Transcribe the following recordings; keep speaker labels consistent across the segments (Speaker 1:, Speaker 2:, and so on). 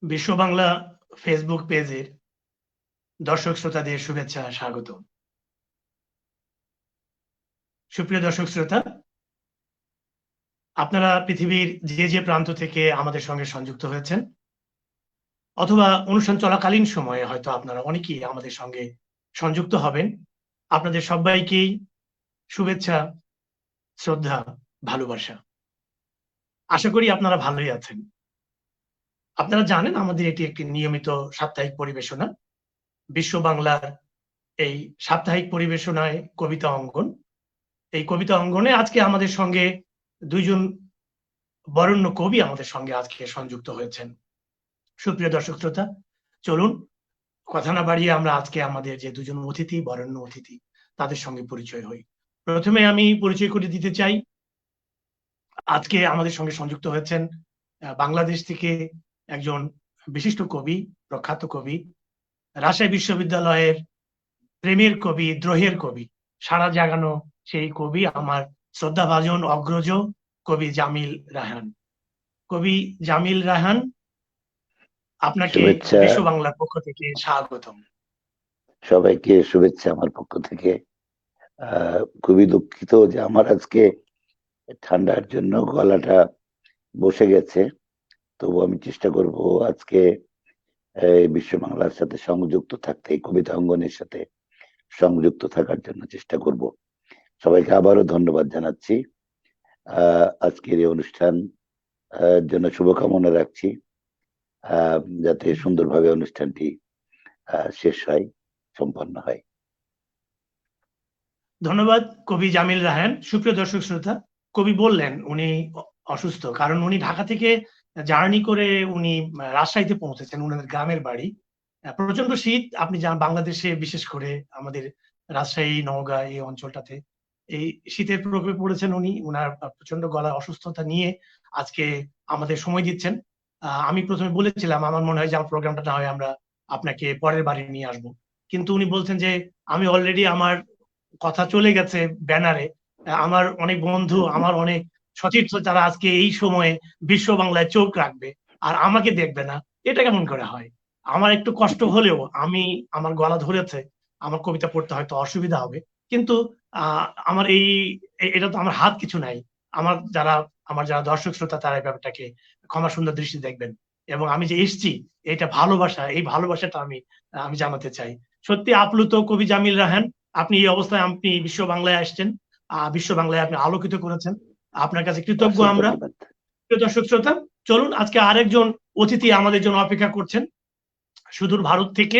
Speaker 1: বিশ্ব বাংলা ফেসবুক পেজের দর্শক শ্রোতাদের শুভেচ্ছা স্বাগত। সুপ্রিয় দর্শক শ্রোতা, আপনারা পৃথিবীর যে প্রান্ত থেকে আমাদের সঙ্গে সংযুক্ত হয়েছেন অথবা অনুষ্ঠান চলাকালীন সময়ে হয়তো আপনারা অনেকেই আমাদের সঙ্গে সংযুক্ত হবেন, আপনাদের সবাইকেই শুভেচ্ছা, শ্রদ্ধা, ভালোবাসা। আশা করি আপনারা ভালোই আছেন। আপনারা জানেন আমাদের এটি একটি নিয়মিত সাপ্তাহিক পরিবেশনা। বিশ্ব বাংলার এই সাপ্তাহিক পরিবেশনায় কবিতা অঙ্গন। এই কবিতা অঙ্গনে আজকে আমাদের সঙ্গে দুইজন বরেণ্য কবি আমাদের সঙ্গে আজকে সংযুক্ত হয়েছেন। সুপ্রিয় দর্শক শ্রোতা, চলুন কথা না বাড়িয়ে আমরা আজকে আমাদের যে দুজন অতিথি, বরেণ্য অতিথি, তাদের সঙ্গে পরিচয় হই। প্রথমে আমি পরিচয় করে দিতে চাই, আজকে আমাদের সঙ্গে সংযুক্ত হয়েছেন বাংলাদেশ থেকে একজন বিশিষ্ট কবি, প্রখ্যাত কবি, রাজশাহী বিশ্ববিদ্যালয়ের প্রেমের কবি, দ্রোহের কবি, সারা জাগানো সেই কবি, আমার শ্রদ্ধাভাজন অগ্রজ কবি জামিল রায়হান। কবি জামিল রায়হান, আপনাকে বিশ্ব বাংলার পক্ষ থেকে স্বাগতম।
Speaker 2: সবাইকে শুভেচ্ছা আমার পক্ষ থেকে। খুবই দুঃখিত যে আমার আজকে ঠান্ডার জন্য গলাটা বসে গেছে, তবু আমি চেষ্টা করব আজকে বিশ্ব বাংলার সাথে সংযুক্ত থাকতে, কবিতা অঙ্গনের সাথে সংযুক্ত থাকার জন্য চেষ্টা করব। সবাইকে আবারও ধন্যবাদ জানাচ্ছি। আজকের এই অনুষ্ঠান জন্য শুভকামনা রাখছি, যাতে সুন্দরভাবে অনুষ্ঠানটি শেষ হয়, সম্পন্ন হয়।
Speaker 1: ধন্যবাদ কবি জামিল রায়হান। সুপ্রিয় দর্শক শ্রোতা, কবি বললেন উনি অসুস্থ, কারণ উনি ঢাকা থেকে জার্নি করে উনি রাজশাহীতে পৌঁছেছেন, উনাদের গ্রামের বাড়ি। প্রচন্ড শীত, আপনি জানেন বাংলাদেশে বিশেষ করে আমাদের রাজশাহী, নওগাঁ এই অঞ্চলটাতে এই শীতের প্রকোপে পড়েছেন উনি। উনার প্রচন্ড গলা অসুস্থতা নিয়ে আজকে আমাদের সময় দিচ্ছেন। আমি প্রথমে বলেছিলাম আমার মনে হয় যে আমার প্রোগ্রামটা না হয় আমরা আপনাকে পরের বারে নিয়ে আসবো, কিন্তু উনি বলছেন যে আমি অলরেডি আমার কথা চলে গেছে ব্যানারে, আমার অনেক বন্ধু, আমার অনেক সতীর্থ যারা আজকে এই সময়ে বিশ্ব বাংলায় চোখ রাখবে আর আমাকে দেখবে না, এটা কেমন করে হয়? আমার একটু কষ্ট হলেও আমি, আমার গলা ধরেছে, আমার কবিতা পড়তে হয়তো অসুবিধা হবে, কিন্তু আমার এটা তো আমার হাত কিছু নাই। আমার যারা দর্শক শ্রোতা তারা এই ব্যাপারটাকে ক্ষমা সুন্দর দৃষ্টি দেখবেন, এবং আমি যে এসছি এটা ভালোবাসা, এই ভালোবাসাটা আমি জানাতে চাই। সত্যি আপ্লুত কবি জামিল রায়হান, আপনি এই অবস্থায় আপনি বিশ্ব বাংলায় আসছেন, বিশ্ব বাংলায় আপনি আলোকিত করেছেন, আপনার কাছে কৃতজ্ঞ আমরা। দর্শক শ্রোতা, চলুন আজকে আরেকজন অতিথি আমাদের জন্য অপেক্ষা করছেন সুদূর ভারত থেকে,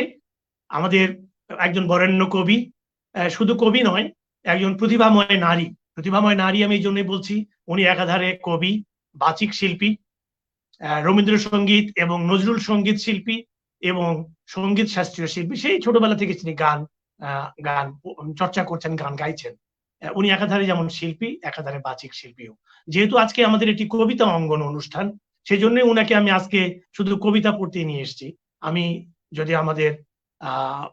Speaker 1: আমাদের একজন বরেণ্য কবি, শুধু কবি নয়, একজন প্রতিভাময় নারী। প্রতিভাময় নারী আমি এই জন্যই বলছি, উনি একাধারে কবি, বাচিক শিল্পী, রবীন্দ্রসঙ্গীত এবং নজরুল সঙ্গীত শিল্পী এবং সঙ্গীত শাস্ত্রীয় শিল্পী। সেই ছোটবেলা থেকে তিনি গান চর্চা করছেন, গান গাইছেন। উনি একাধারে যেমন শিল্পী, একাধারে বাচিক শিল্পীও। যেহেতু আজকে আমাদের এটি কবিতা অঙ্গন অনুষ্ঠান, সেই জন্য উনাকে আমি আজকে শুধু কবিতা পড়তে নিয়ে এসেছি। আমি যদি আমাদের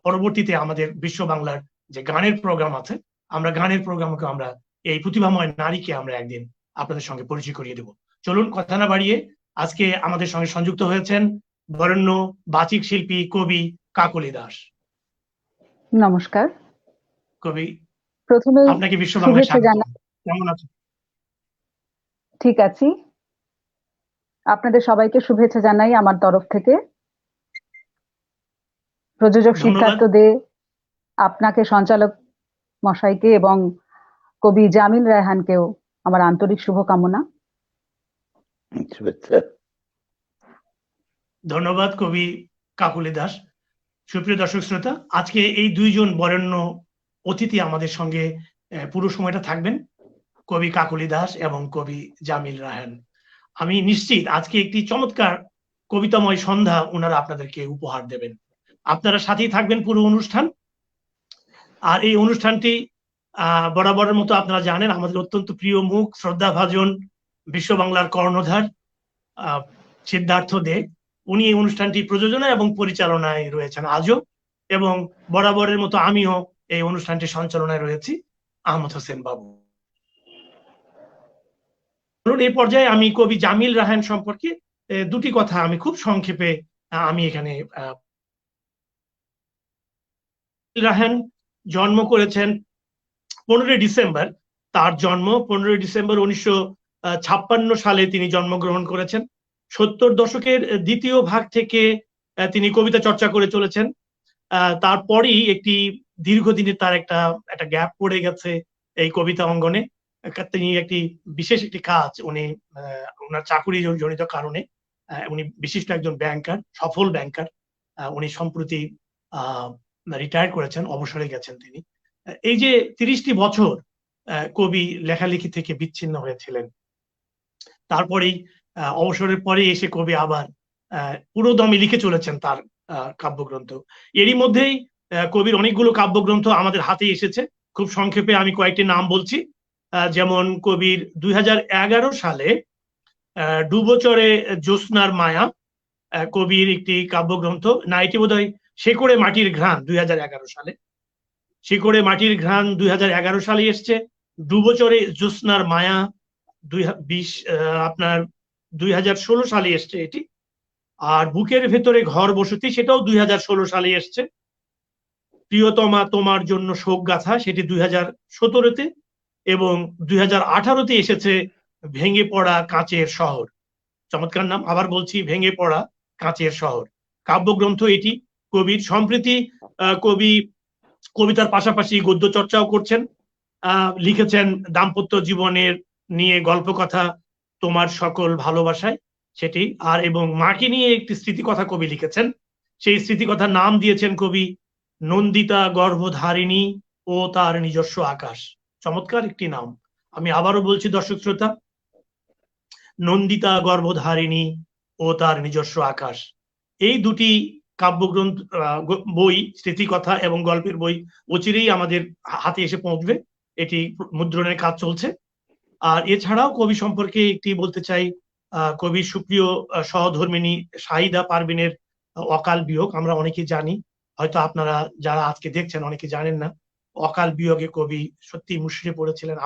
Speaker 1: পরবর্তীতে আমাদের বিশ্ব বাংলার যে গানের প্রোগ্রাম আছে, আমরা গানের প্রোগ্রামকে আমরা এই প্রতিভাময় নারীকে আমরা একদিন আপনাদের সঙ্গে পরিচয় করিয়ে দেব। চলুন কথা না বাড়িয়ে আজকে আমাদের সঙ্গে সংযুক্ত হয়েছেন বরেণ্য বাচিক শিল্পী কবি কাকলি দাস।
Speaker 3: নমস্কার
Speaker 1: কবি,
Speaker 3: প্রথমে
Speaker 1: আপনাকে বিশ্ব বাংলায় স্বাগত। কেমন আছেন?
Speaker 3: ঠিক আছি, আপনাদের সবাইকে শুভেচ্ছা জানাই আমার তরফ থেকে। প্রযোজক সিদ্ধার্থ দে, আপনাকে, সঞ্চালক মশাইকে এবং কবি জামিল রায়হানকেও আমার আন্তরিক শুভকামনা।
Speaker 1: ধন্যবাদ কবি কাকলি দাস। সুপ্রিয় দর্শক শ্রোতা, আজকে এই দুইজন বরেণ্য অতিথি আমাদের সঙ্গে পুরো সময়টা থাকবেন, কবি কাকলি দাস এবং কবি জামিল রায়হান। আমি নিশ্চিত আজকে একটি চমৎকার কবিতাময় সন্ধ্যা ওনারা আপনাদেরকে উপহার দেবেন। আপনারা সাথেই থাকবেন পুরো অনুষ্ঠান। আর এই অনুষ্ঠানটি বরাবরের মতো আপনারা জানেন আমাদের অত্যন্ত প্রিয় মুখ, শ্রদ্ধাভাজন বিশ্ব বাংলার কর্ণধার সিদ্ধার্থ দে, উনি এই অনুষ্ঠানটি প্রযোজনা এবং পরিচালনায় রয়েছেন আজও, এবং বরাবরের মতো আমিও এই অনুষ্ঠানটি সঞ্চালনায় রয়েছি, আহমদ হোসেন বাবু। এই পর্যায়ে আমি কবি জামিল রায়হান সম্পর্কে দুটি কথা আমি খুব সংক্ষেপে আমি এখানে রায়হান জন্ম করেছেন 15 ডিসেম্বর। তার জন্ম 15 ডিসেম্বর 1956 সালে তিনি জন্মগ্রহণ করেছেন। 70 দশকের দ্বিতীয় ভাগ থেকে তিনি কবিতা চর্চা করে চলেছেন। তারপরই একটি দীর্ঘদিনের তার একটা গ্যাপ পড়ে গেছে এই কবিতা অঙ্গনে। তিনি বিশেষ একটি কাজ উনি ওনার চাকুরি জনিত কারণে উনি বিশিষ্ট একজন ব্যাংকার, সফল ব্যাংকার। উনি সম্প্রতি রিটায়ার করেছেন, অবসরে গেছেন তিনি। এই যে 30টি বছর কবি লেখালেখি থেকে বিচ্ছিন্ন হয়েছিলেন, তারপরেই অবসরের পরে এসে কবি আবার পুরোদমে লিখে চলেছেন তার কাব্যগ্রন্থ। এরই মধ্যেই কবির অনেকগুলো কাব্যগ্রন্থ আমাদের হাতে এসেছে। খুব সংক্ষেপে আমি কয়েকটি নাম বলছি। যেমন কবির 2011 সালে ডুবোচরে জ্যোৎস্নার মায়া কবির একটি কাব্যগ্রন্থ, না এটি বোধহয় শেকড়ে মাটির ঘ্রাণ 2011 সালে। শেকড়ে মাটির ঘ্রাণ 2011 সালে এসছে। ডুবোচরে জ্যোৎস্নার মায়া 2016 সালে এসছে এটি। আর বুকের ভেতরে ঘর বসতি সেটাও 2016 সালে এসছে। প্রিয়তমা তোমার জন্য শোক গাথা সেটি 2017-তে, এবং 2018-তে এসেছে ভেঙে পড়া কাঁচের শহর। চমৎকার নাম, আবার বলছি, ভেঙে পড়া কাঁচের শহর কাব্যগ্রন্থ এটি কবির। সম্প্রতি কবি কবিতার পাশাপাশি গদ্য চর্চাও করছেন। লিখেছেন দাম্পত্য জীবনের নিয়ে গল্প কথা তোমার সকল ভালোবাসায় সেটি, আর এবং মাকে নিয়ে একটি স্মৃতিকথা কবি লিখেছেন। সেই স্মৃতিকথার নাম দিয়েছেন কবি নন্দিতা গর্ভধারিণী ও তার নিজস্ব আকাশ। চমৎকার একটি নাম। আমি আবারও বলছি দর্শক শ্রোতা, নন্দিতা গর্ভধারিণী ও তার নিজস্ব আকাশ। এই দুটি কাব্যগ্রন্থ বই, স্মৃতিকথা এবং গল্পের বই অচিরেই আমাদের হাতে এসে পৌঁছবে। এটি মুদ্রণের কাজ চলছে। আর এছাড়াও কবি সম্পর্কে একটি বলতে চাই, কবির সুপ্রিয় সহধর্মিণী শাহিদা পারভীনের অকাল বিয়োগ আমরা অনেকে জানি, হয়তো আপনারা যারা আজকে দেখছেন অনেকে জানেন না। অকাল বিয়োগে কবি সত্যি মুষড়ে পড়েছিলেন।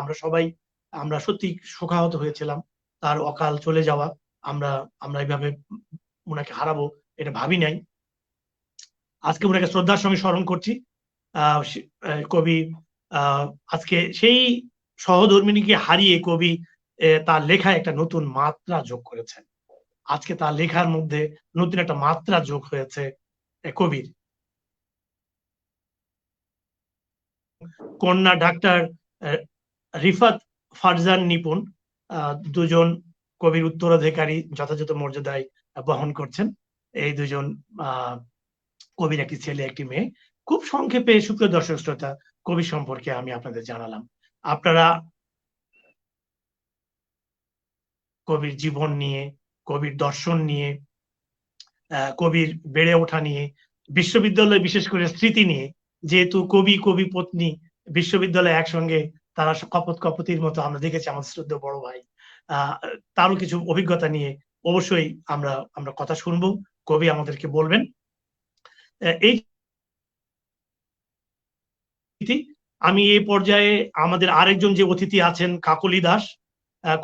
Speaker 1: আমরা সত্যি শোকাহত হয়েছিলাম তার অকাল চলে যাওয়া। আমরা এইভাবে ওনাকে হারাবো এটা ভাবি নাই। আজকে ওনাকে শ্রদ্ধার সঙ্গে স্মরণ করছি। কবি আজকে সেই সহধর্মিণীকে হারিয়ে কবি তার লেখায় একটা নতুন মাত্রা যোগ করেছেন। আজকে তার লেখার মধ্যে নতুন একটা মাত্রা যোগ হয়েছে কবির। কন্যা ডাক্তার রিফাত ফারজান নিপুণ, দুজন কবির উত্তরাধিকারী যথাযথ মর্যাদায় বহন করছেন। এই দুজন কবির একটি ছেলে একটি মেয়ে। খুব সংক্ষেপে সুপ্রিয় দর্শক শ্রোতা, কবি সম্পর্কে আমি আপনাদের জানালাম। আপনারা কবির জীবন নিয়ে, কবির দর্শন নিয়ে, কবির বেড়ে ওঠা নিয়ে, বিশ্ববিদ্যালয়ে বিশেষ করে স্মৃতি নিয়ে, যেহেতু কবি পত্নী বিশ্ববিদ্যালয়ে একসঙ্গে তারা কপত কপতির মতো আমরা দেখেছি, আমার শ্রদ্ধেয় বড় ভাই, তারও কিছু অভিজ্ঞতা নিয়ে অবশ্যই আমরা কথা শুনবো, কবি আমাদেরকে বলবেন। এই আমি এই পর্যায়ে আমাদের আরেকজন যে অতিথি আছেন কাকলি দাস,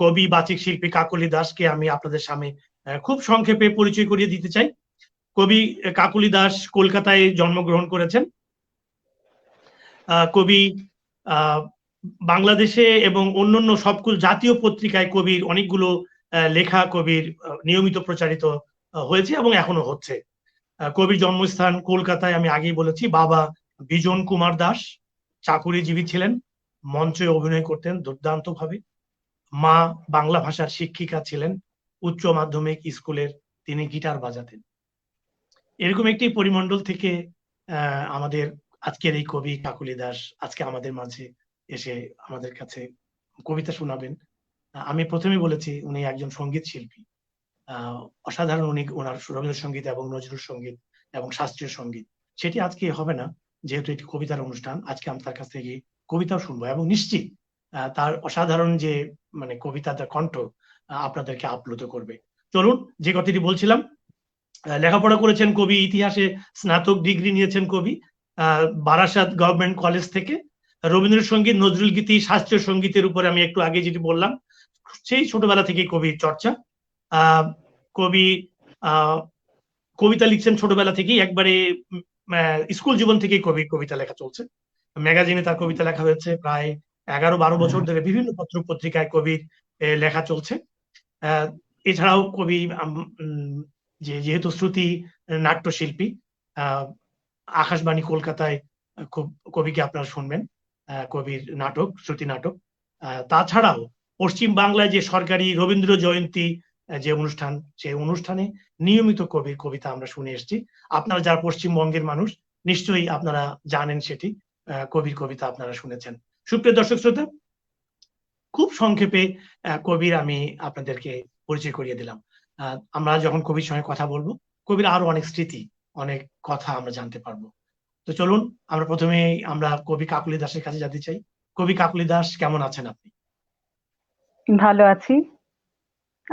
Speaker 1: কবি বাচিক শিল্পী কাকলি দাসকে আমি আপনাদের সামনে খুব সংক্ষেপে পরিচয় করিয়ে দিতে চাই। কবি কাকলি দাস কলকাতায় জন্মগ্রহণ করেছেন। কবি বাংলাদেশে এবং অন্যান্য সবগুলো জাতীয় পত্রিকায় কবির অনেকগুলো লেখা কবির নিয়মিত প্রচারিত হয়েছে এবং এখনো হচ্ছে। কবির জন্মস্থান কলকাতায়, আমি আগেই বলেছি। বাবা বিজন কুমার দাস চাকুরিজীবী ছিলেন, মঞ্চে অভিনয় করতেন দুর্দান্ত ভাবে। মা বাংলা ভাষার শিক্ষিকা ছিলেন, উচ্চ মাধ্যমিক স্কুলের তিনি গিটার বাজাতেন। এরকম একটি পরিমণ্ডল থেকে আমাদের আজকের এই কবি কাকলি দাস আজকে আমাদের মাঝে এসে আমাদের কাছে কবিতা শোনাবেন। আমি প্রথমে বলেছি উনি একজন সঙ্গীত শিল্পী, অসাধারণ। উনি ওনার রবীন্দ্রসঙ্গীত এবং নজরুল সঙ্গীত এবং শাস্ত্রীয় সঙ্গীত সেটি আজকে হবে না, যেহেতু এটি কবিতার অনুষ্ঠান। আজকে আমি তার কাছ থেকে কবিতাও শুনবো এবং নিশ্চিত তার অসাধারণ যে কবিতা, তার কণ্ঠ আপনাদেরকে আপ্লুত করবে। চলুন, যে কথাটি বলছিলাম, লেখাপড়া করেছেন কবি, ইতিহাসে স্নাতক ডিগ্রি নিয়েছেন কবি বারাসাত গভর্নমেন্ট কলেজ থেকে। রবীন্দ্রসঙ্গীত, নজরুল গীতি, শাস্ত্রীয় সঙ্গীতের উপরে আমি একটু আগে যেটি বললাম, সেই ছোটবেলা থেকে কবির চর্চা। কবি কবিতা লিখছেন ছোটবেলা থেকেই, একবারে স্কুল জীবন থেকেই কবিতা লেখা চলছে। ম্যাগাজিনে তার কবিতা লেখা হয়েছে, প্রায় 11-12 বছর ধরে বিভিন্ন পত্র পত্রিকায় কবির লেখা চলছে। এছাড়াও কবি যেহেতু শ্রুতি নাট্যশিল্পী, আকাশবাণী কলকাতায় খুব কবিকে আপনারা শুনবেন, কবির নাটক, শ্রুতি নাটক। তাছাড়াও পশ্চিম বাংলায় যে সরকারি রবীন্দ্র জয়ন্তী যে অনুষ্ঠান, সেই অনুষ্ঠানে নিয়মিত কবির কবিতা আমরা শুনে এসেছি। আপনারা যারা পশ্চিমবঙ্গের মানুষ নিশ্চয়ই আপনারা জানেন সেটি, কবির কবিতা আপনারা শুনেছেন। সুপ্রিয় দর্শক শ্রোতা, খুব সংক্ষেপে কবির আমি আপনাদেরকে পরিচয় করিয়ে দিলাম। আমরা যখন কবির সঙ্গে কথা বলবো, কবির আরো অনেক স্মৃতি, অনেক কথা আমরা জানতে পারবো। তো চলুন আমরা প্রথমে কবি কাকলি দাসের কাছে যেতে চাই। কবি কাকলি দাস, কেমন আছেন আপনি?
Speaker 3: ভালো আছি,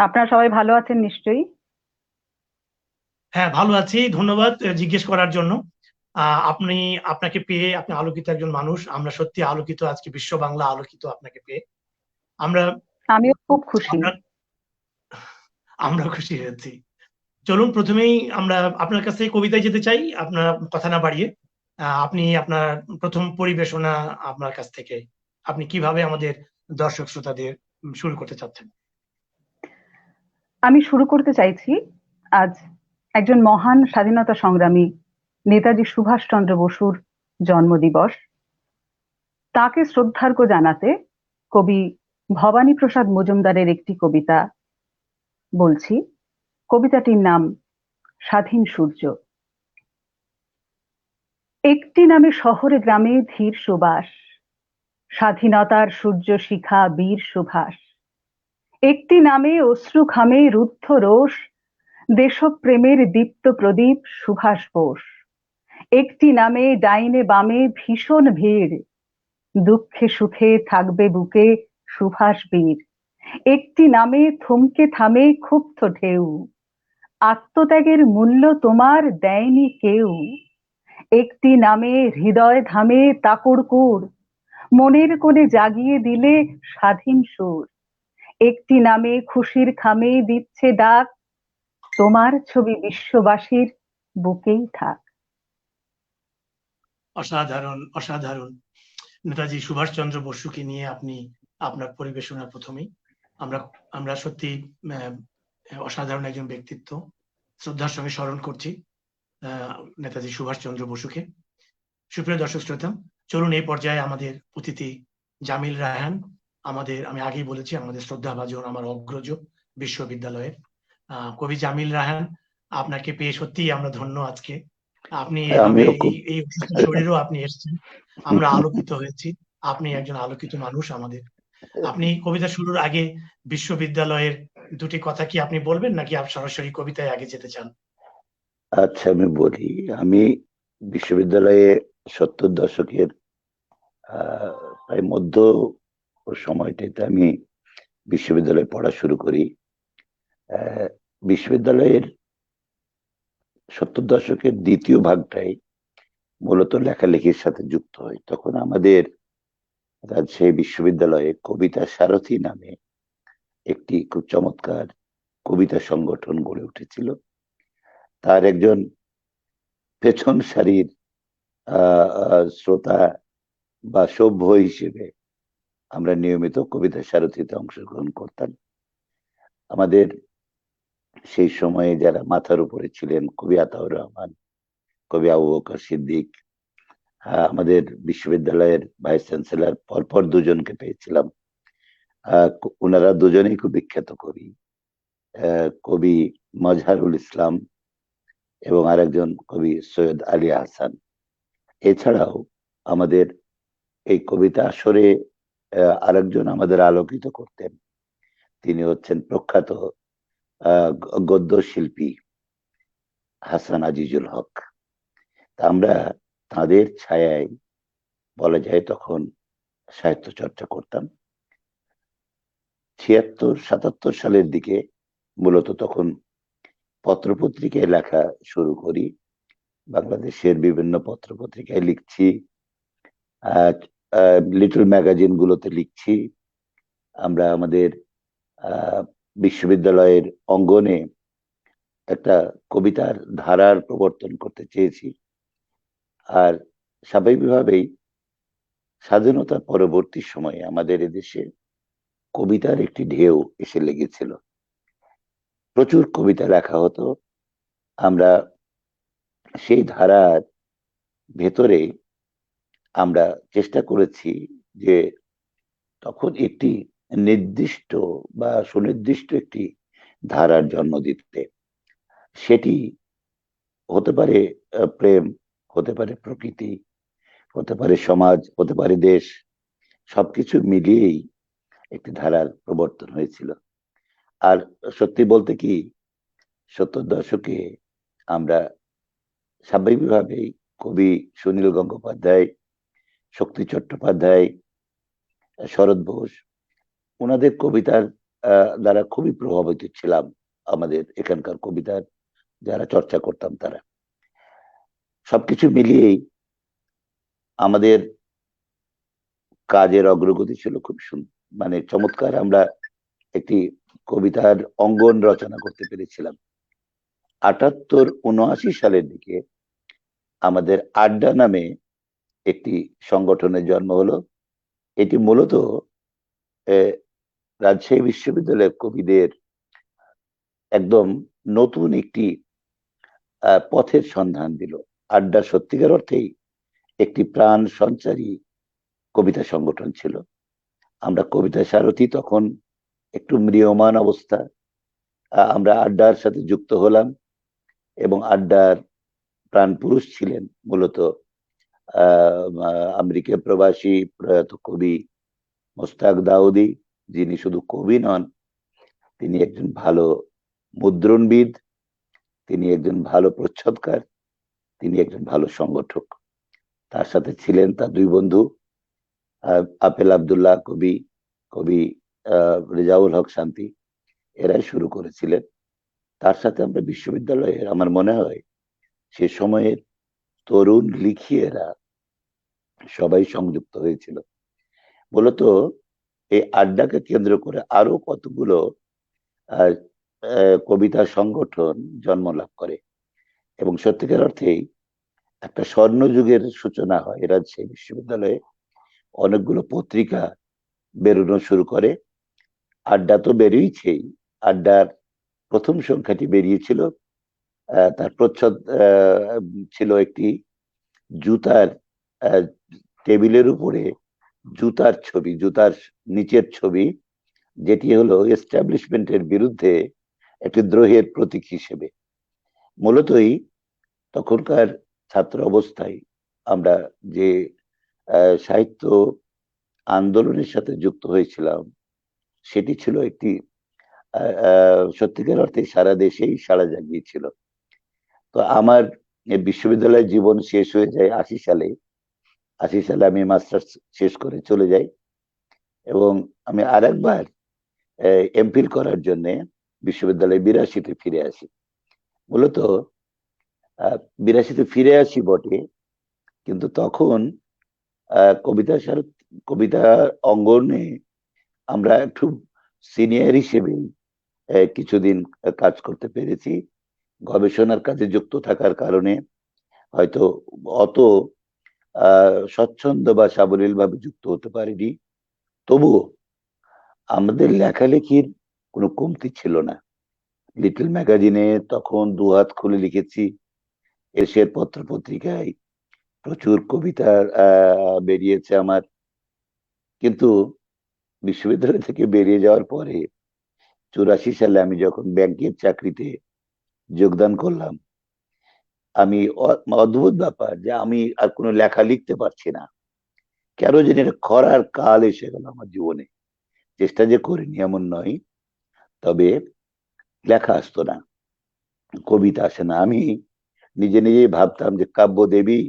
Speaker 3: আপনারা সবাই ভালো আছেন নিশ্চয়ই?
Speaker 1: হ্যাঁ, ভালো আছি, ধন্যবাদ জিজ্ঞেস করার জন্য। আপনাকে পেয়ে, আপনি আলোকিত একজন মানুষ, আমরা সত্যি আলোকিত, আজকে বিশ্ব বাংলা আলোকিত আপনাকে পেয়ে।
Speaker 3: আমিও খুব খুশি।
Speaker 1: আমরা খুশি হয়েছি। চলুন প্রথমেই আমরা আপনার কাছে কবিতায় যেতে চাই, আপনার কথা না বাড়িয়ে আপনি আপনার প্রথম পরিবেশনা আপনার কাছ থেকে আপনি কিভাবে আমাদের দর্শক শ্রোতাদের শুরু করতে চাচ্ছেন?
Speaker 3: আমি শুরু করতে চাইছি, আজ একজন মহান স্বাধীনতা সংগ্রামী নেতাজি সুভাষচন্দ্র বসুর জন্মদিবস। তাকে শ্রদ্ধার্ঘ্য জানাতে কবি ভবানী প্রসাদ মজুমদারের একটি কবিতা বলছি। কবিতাটির নাম স্বাধীন সূর্য। একটি নামে শহরে গ্রামে ধীর সুবাস, স্বাধীনতার সূর্য শিখা বীর সুভাষ। একটি নামে অশ্রু খামে রুদ্ধ রোষ, দেশপ্রেমের দীপ্ত প্রদীপ সুভাষ বোস। একটি নামে ডাইনে বামে ভীষণ ভিড়, দুঃখে সুখে থাকবে বুকে সুভাষ বীর। একটি নামে থমকে থামে ক্ষুব্ধ ঢেউ, আত্মত্যাগের মূল্য তোমার দেয়নি কেউ। একটি নামে হৃদয় ধামে তাকুড়কুড়, মনের কোণে জাগিয়ে দিলে স্বাধীন সুর। একটি নামে খুশির খামে দিচ্ছে ডাক, তোমার ছবি বিশ্ববাসীর বুকেই থাক।
Speaker 1: অসাধারণ, অসাধারণ। নেতাজি সুভাষচন্দ্র বসুকে নিয়ে আপনি আপনার পরিবেশনা প্রথমেই আমরা সত্যি অসাধারণ একজন ব্যক্তিত্ব, শ্রদ্ধার সঙ্গে স্মরণ করছি নেতাজি সুভাষচন্দ্র বসুকে। সুপ্রিয় দর্শক শ্রোতা, চলুন এই পর্যায়ে আমাদের অতিথি জামিল রায়হান, আমি আগেই বলেছি আমাদের শ্রদ্ধাভাজন, আমার অগ্রজ বিশ্ববিদ্যালয়ের কবি জামিল রায়হান, আপনাকে পেয়ে সত্যি আমরা ধন্য। আজকে আপনি এই অসুস্থ শরীরেও আপনি এসেছেন, আমরা আলোকিত হয়েছি। আপনি একজন আলোকিত মানুষ আমাদের। আপনি কবিতা শুরুর আগে বিশ্ববিদ্যালয়ের দুটি কথা কি আপনি বলবেন, নাকি আপনি সরাসরি কবিতায় আগে যেতে চান?
Speaker 2: আচ্ছা, আমি বলি। আমি বিশ্ববিদ্যালয়ে 70 দশকের প্রায় মধ্য সময়টাতে আমি বিশ্ববিদ্যালয়ে পড়া শুরু করি। বিশ্ববিদ্যালয়ের 70 দশকের দ্বিতীয় ভাগটাই মূলত লেখালেখির সাথে যুক্ত হয়। তখন আমাদের রাজশাহী বিশ্ববিদ্যালয়ে কবিতা সারথী নামে একটি খুব চমৎকার কবিতা সংগঠন গড়ে উঠেছিল। তার একজন পেছন সারির শ্রোতা বা সভ্য হিসেবে আমরা নিয়মিত কবিতা সারথীতে অংশগ্রহণ করতাম। আমাদের সেই সময়ে যারা মাথার উপরে ছিলেন, কবি আতাউর রহমান, কবি আবু বকর সিদ্দিক, আমাদের বিশ্ববিদ্যালয়ের ভাইস চ্যান্সেলর, পরপর দুজনকে পেয়েছিলাম। ওনারা দুজনেই খুব বিখ্যাত কবি, কবি মজহারুল ইসলাম এবং আরেকজন কবি সৈয়দ আলী হাসান। এছাড়াও আমাদের এই কবিতা আসরে আরেকজন আমাদের আলোকিত করতেন, তিনি হচ্ছেন প্রখ্যাত গদ্য শিল্পী হাসান আজিজুল হক। আমরা তাদের ছায়ায় বলা যায় তখন সাহিত্য চর্চা করতাম। 76-77 সালের দিকে মূলত তখন পত্রপত্রিকায় লেখা শুরু করি। বাংলাদেশের বিভিন্ন পত্রপত্রিকায় লিখছি, লিটল ম্যাগাজিন গুলোতে লিখছি। আমরা আমাদের বিশ্ববিদ্যালয়ের অঙ্গনে একটা কবিতার ধারার প্রবর্তন করতে চেয়েছি। আর স্বাভাবিকভাবেই স্বাধীনতা পরবর্তী সময়ে আমাদের এদেশে কবিতার একটি ঢেউ এসে লেগেছিল। প্রচুর কবিতা লেখা হতো। আমরা সেই ধারার ভেতরে আমরা চেষ্টা করেছি যে তখন একটি নির্দিষ্ট বা সুনির্দিষ্ট একটি ধারার জন্ম দিতে। সেটি হতে পারে প্রেম, হতে পারে প্রকৃতি, হতে পারে সমাজ, হতে পারে দেশ, সবকিছু মিলিয়েই একটি ধারার প্রবর্তন হয়েছিল। আর সত্যি বলতে কি, 70 দশকে আমরা স্বাভাবিকভাবেই কবি সুনীল গঙ্গোপাধ্যায়, শক্তি চট্টোপাধ্যায়, শরৎ বোস, ওনাদের কবিতার দ্বারা খুবই প্রভাবিত ছিলাম। আমাদের এখানকার কবিতার যারা চর্চা করতাম তারা, সবকিছু মিলিয়েই আমাদের কাজের অগ্রগতি ছিল খুব মানে চমৎকার। আমরা একটি কবিতার অঙ্গন রচনা করতে পেরেছিলাম। 78-79 সালের দিকে আমাদের আড্ডা নামে একটি সংগঠনের জন্ম হলো। এটি মূলত রাজশাহী বিশ্ববিদ্যালয়ের কবিদের একদম নতুন একটি পথের সন্ধান দিল। আড্ডা সত্যিকার অর্থেই একটি প্রাণ সঞ্চারী কবিতা সংগঠন ছিল। আমরা কবিতা সারথি তখন একটু ম্রিয়মাণ অবস্থা, আমরা আড্ডার সাথে যুক্ত হলাম এবং আড্ডার প্রাণ পুরুষ ছিলেন মূলত আমেরিকা প্রবাসী প্রয়াত কবি মোস্তাক দাউদি, যিনি শুধু কবি নন, তিনি একজন ভালো মুদ্রণবিদ, তিনি একজন ভালো প্রচ্ছদকার, তিনি একজন ভালো সংগঠক। তার সাথে ছিলেন তার দুই বন্ধু, আপেল আবদুল্লাহ কবি, কবি রেজাউল হক শান্তি, এরাই শুরু করেছিলেন। তার সাথে আমরা বিশ্ববিদ্যালয়ের, আমার মনে হয় সে সময়ের তরুণ লিখিয়েরা সবাই সংযুক্ত হয়েছিল। মূলত এই আড্ডাকে কেন্দ্র করে আরো কতগুলো কবিতা সংগঠন জন্ম লাভ করে এবং সত্যিকার অর্থেই একটা স্বর্ণযুগের সূচনা হয় রাজশাহী বিশ্ববিদ্যালয়ে। অনেকগুলো পত্রিকা বেরোনো শুরু করে। আড্ডা তো বেরিয়েছেই, আড্ডার প্রথম সংখ্যাটি বেরিয়েছিল, তার প্রচ্ছদ ছিল একটি জুতার টেবিলের উপরে জুতার ছবি, জুতার নিচের ছবি, যেটি হলো এস্টাবলিশমেন্টের বিরুদ্ধে একটি দ্রোহের প্রতীক হিসেবে। মূলতই তখনকার ছাত্র অবস্থায় আমরা যে সাহিত্য আন্দোলনের সাথে যুক্ত হয়েছিলাম, সেটি ছিল একটি সত্যিকার অর্থে সারা দেশেই সাড়া জাগিয়েছিল। তো আমার বিশ্ববিদ্যালয়ের জীবন শেষ হয়ে যায় 80 সালে। 80 সালে আমি মাস্টার্স শেষ করে চলে যাই এবং আমি আরেকবার এমফিল করার জন্য বিশ্ববিদ্যালয়ে 82-তে ফিরে আসি। মূলত 82-তে ফিরে আসি বটে, কিন্তু তখন কবিতা অঙ্গনে আমরা একটু সিনিয়র হিসেবে কিছুদিন কাজ করতে পেরেছি। গবেষণার কাজে যুক্ত থাকার কারণে হয়তো অত স্বচ্ছন্দ বা সাবলীল ভাবে যুক্ত হতে পারিনি। তবুও আমাদের লেখালেখির কোনো কমতি ছিল না। লিটল ম্যাগাজিনে তখন দুহাত খুলে লিখেছি, এশিয়ার পত্র পত্রিকায় প্রচুর কবিতা বেরিয়েছে আমার। কিন্তু বিশ্ববিদ্যালয় থেকে বেরিয়ে যাওয়ার পরে 84 সালে আমি যখন ব্যাংকের চাকরিতে যোগদান করলাম, আমি অদ্ভুত ব্যাপার যে আমি আর কোনো লেখা লিখতে পারছি না। কেন জানি একটা খরার কাল এসে গেল আমার জীবনে। চেষ্টা যে করিনি এমন নয়, তবে লেখা আসতো না, কবিতা আসে না। আমি নিজে নিজেই ভাবতাম যে কাব্য দেবী